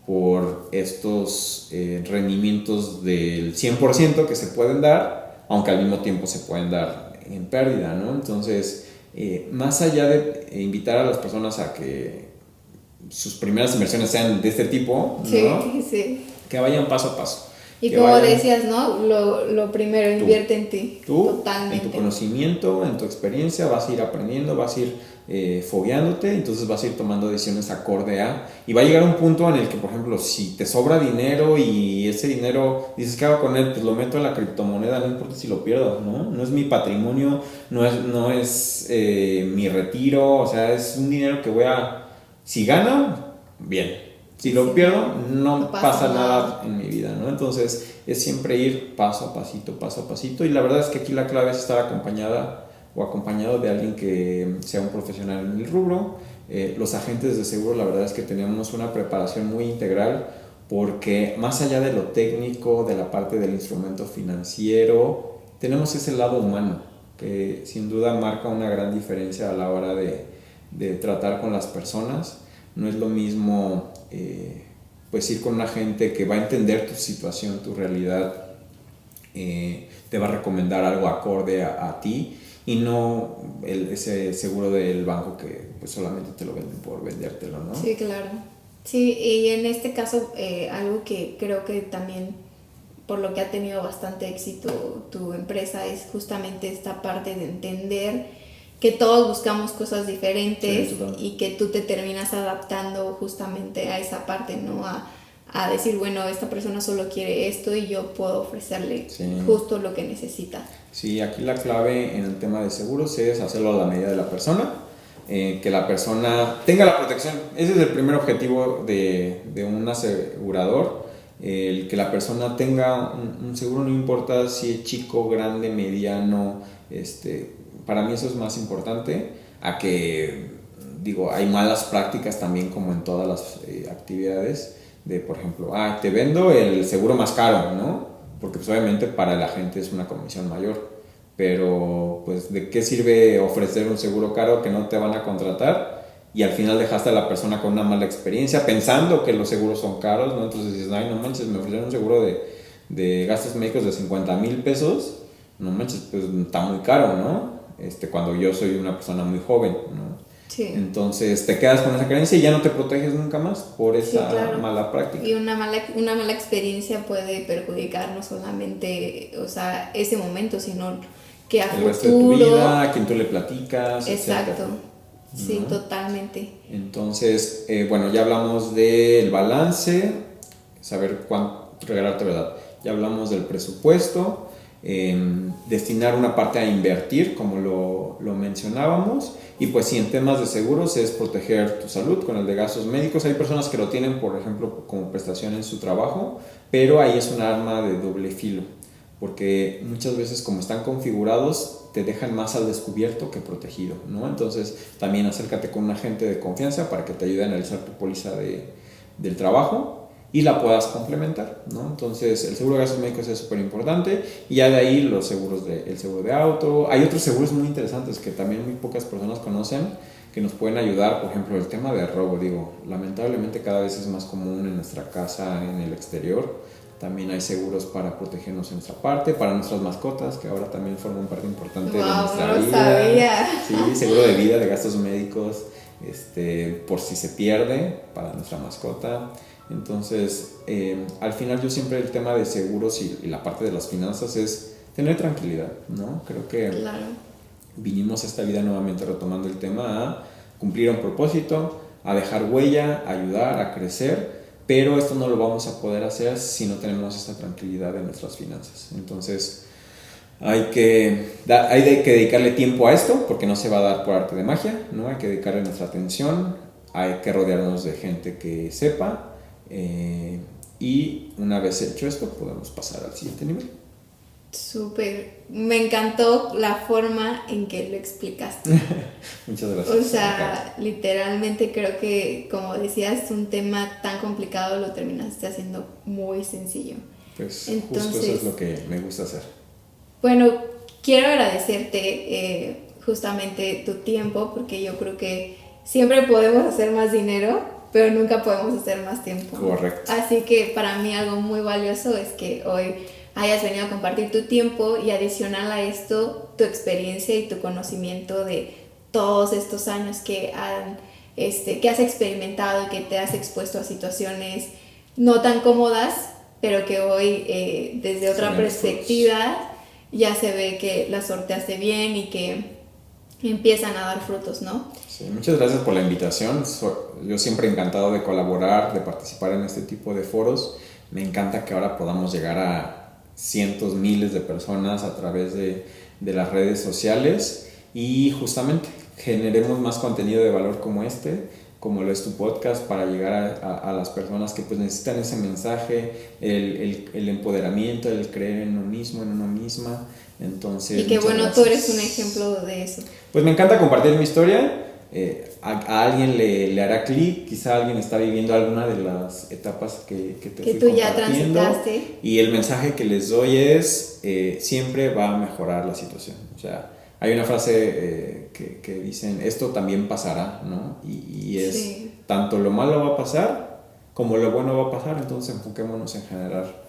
por estos rendimientos del 100% que se pueden dar, aunque al mismo tiempo se pueden dar en pérdida, ¿no? Entonces, más allá de invitar a las personas a que sus primeras inversiones sean de este tipo, ¿no? Sí, sí. Que vayan paso a paso. Y como decías, ¿no? Lo primero, invierte en ti. Tú, totalmente. En tu conocimiento, en tu experiencia, vas a ir aprendiendo, vas a ir fogueándote, entonces vas a ir tomando decisiones acorde a... Y va a llegar un punto en el que, por ejemplo, si te sobra dinero y ese dinero, dices, ¿qué hago con él? Pues lo meto en la criptomoneda, no importa si lo pierdo, ¿no? No es mi patrimonio, no es mi retiro, o sea, es un dinero que voy a... Si gana, bien. Si lo pierdo, no pasa nada en mi vida, ¿no? Entonces, es siempre ir paso a pasito. Y la verdad es que aquí la clave es estar acompañado de alguien que sea un profesional en el rubro. Los agentes de seguro, la verdad es que tenemos una preparación muy integral, porque más allá de lo técnico, de la parte del instrumento financiero, tenemos ese lado humano, que sin duda marca una gran diferencia a la hora de tratar con las personas. No es lo mismo pues ir con una gente que va a entender tu situación, tu realidad, te va a recomendar algo acorde a ti y no ese seguro del banco que pues solamente te lo venden por vendértelo, ¿no? Sí, claro. Sí, y en este caso algo que creo que también por lo que ha tenido bastante éxito tu empresa es justamente esta parte de entender que todos buscamos cosas diferentes, Sí, y que tú te terminas adaptando justamente a esa parte, ¿no? A decir, bueno, esta persona solo quiere esto y yo puedo ofrecerle justo lo que necesita. Sí, aquí la clave en el tema de seguros es hacerlo a la medida de la persona, que la persona tenga la protección. Ese es el primer objetivo de un asegurador, el que la persona tenga un seguro, no importa si es chico, grande, mediano, para mí eso es más importante a que, digo, hay malas prácticas también como en todas las actividades de, por ejemplo, te vendo el seguro más caro, ¿no? Porque pues obviamente para la gente es una comisión mayor, pero pues de qué sirve ofrecer un seguro caro que no te van a contratar y al final dejaste a la persona con una mala experiencia pensando que los seguros son caros, ¿no? Entonces dices, ay, no manches, me ofrecieron un seguro de gastos médicos de 50,000 pesos, no manches, pues está muy caro, ¿no? Cuando yo soy una persona muy joven, ¿no? Sí. Entonces te quedas con esa creencia y ya no te proteges nunca más por esa mala práctica. Y una mala experiencia puede perjudicar no solamente, o sea, ese momento, sino que a el futuro... resto de tu vida, a quien tú le platicas, Exacto. etcétera. Sí, ¿No? totalmente. Entonces, bueno, ya hablamos del balance, saber cuánto regalarte, ¿verdad? Ya hablamos del presupuesto, destinar una parte a invertir, como lo mencionábamos. Y pues sí, en temas de seguros es proteger tu salud con el de gastos médicos. Hay personas que lo tienen, por ejemplo, como prestación en su trabajo, pero ahí es un arma de doble filo, porque muchas veces como están configurados te dejan más al descubierto que protegido, ¿no? Entonces también acércate con un agente de confianza para que te ayude a analizar tu póliza del trabajo y la puedas complementar, ¿no? Entonces el seguro de gastos médicos es súper importante y ya de ahí los seguros el seguro de auto. Hay otros seguros muy interesantes que también muy pocas personas conocen que nos pueden ayudar, por ejemplo el tema de robo. Digo, lamentablemente cada vez es más común en nuestra casa, en el exterior. También hay seguros para protegernos en nuestra parte, para nuestras mascotas, que ahora también forman parte importante de nuestra vida. Sabía. Sí, seguro de vida, de gastos médicos, por si se pierde, para nuestra mascota. Entonces, al final yo siempre el tema de seguros y la parte de las finanzas es tener tranquilidad, ¿no? Creo que vinimos a esta vida nuevamente retomando el tema a cumplir un propósito, a dejar huella, a ayudar, a crecer, pero esto no lo vamos a poder hacer si no tenemos esta tranquilidad en nuestras finanzas. Entonces hay que dedicarle tiempo a esto porque no se va a dar por arte de magia, ¿no? Hay que dedicarle nuestra atención, hay que rodearnos de gente que sepa, y una vez hecho esto podemos pasar al siguiente nivel. Súper, me encantó la forma en que lo explicaste. Muchas gracias. O sea, literalmente creo que, como decías, un tema tan complicado lo terminaste haciendo muy sencillo. Pues entonces, justo eso es lo que me gusta hacer. Bueno, quiero agradecerte justamente tu tiempo, porque yo creo que siempre podemos hacer más dinero, pero nunca podemos hacer más tiempo. Correcto. Así que para mí algo muy valioso es que hoy hayas venido a compartir tu tiempo y adicional a esto, tu experiencia y tu conocimiento de todos estos años que has experimentado y que te has expuesto a situaciones no tan cómodas, pero que hoy desde otra perspectiva ya se ve que la sorteaste bien y que empiezan a dar frutos, ¿no? Sí, muchas gracias por la invitación. Yo siempre encantado de colaborar, de participar en este tipo de foros. Me encanta que ahora podamos llegar a cientos, miles de personas a través de las redes sociales y justamente generemos más contenido de valor como como lo es tu podcast, para llegar a las personas que pues necesitan ese mensaje, el empoderamiento, el creer en uno mismo, en una misma. Entonces, y que bueno, tú eres un ejemplo de eso. Pues me encanta compartir mi historia. A alguien le hará clic, quizá alguien está viviendo alguna de las etapas que te fui tú ya compartiendo, transitaste. y el mensaje que les doy es siempre va a mejorar la situación. O sea, hay una frase que dicen, esto también pasará, ¿no? Y es tanto lo malo va a pasar como lo bueno va a pasar. Entonces enfoquémonos en generar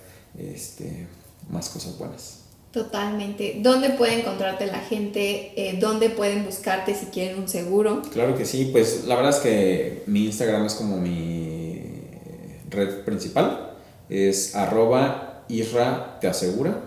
más cosas buenas. Totalmente. ¿Dónde puede encontrarte la gente? ¿Dónde pueden buscarte si quieren un seguro? Claro que sí, pues la verdad es que mi Instagram es como mi red principal, es @isra te asegura,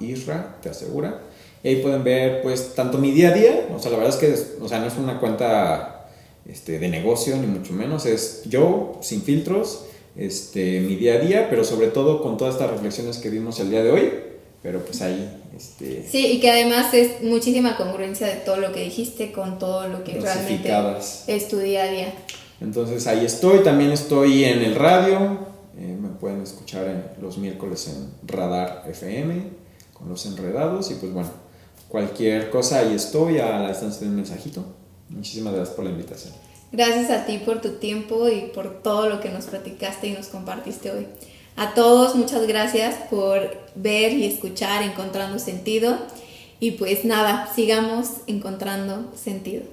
y ahí pueden ver pues tanto mi día a día, o sea, la verdad es que o sea, no es una cuenta de negocio ni mucho menos, es yo sin filtros, mi día a día, pero sobre todo con todas estas reflexiones que vimos el día de hoy, pero pues ahí Sí, y que además es muchísima congruencia de todo lo que dijiste con todo lo que realmente es tu día a día. Entonces ahí estoy, también estoy en el radio, me pueden escuchar los miércoles en Radar FM con Los Enredados y pues bueno, cualquier cosa ahí estoy a la distancia de un mensajito. Muchísimas gracias por la invitación. Gracias a ti por tu tiempo y por todo lo que nos platicaste y nos compartiste hoy. A todos, muchas gracias por ver y escuchar Encontrando Sentido. Y pues nada, sigamos encontrando sentido.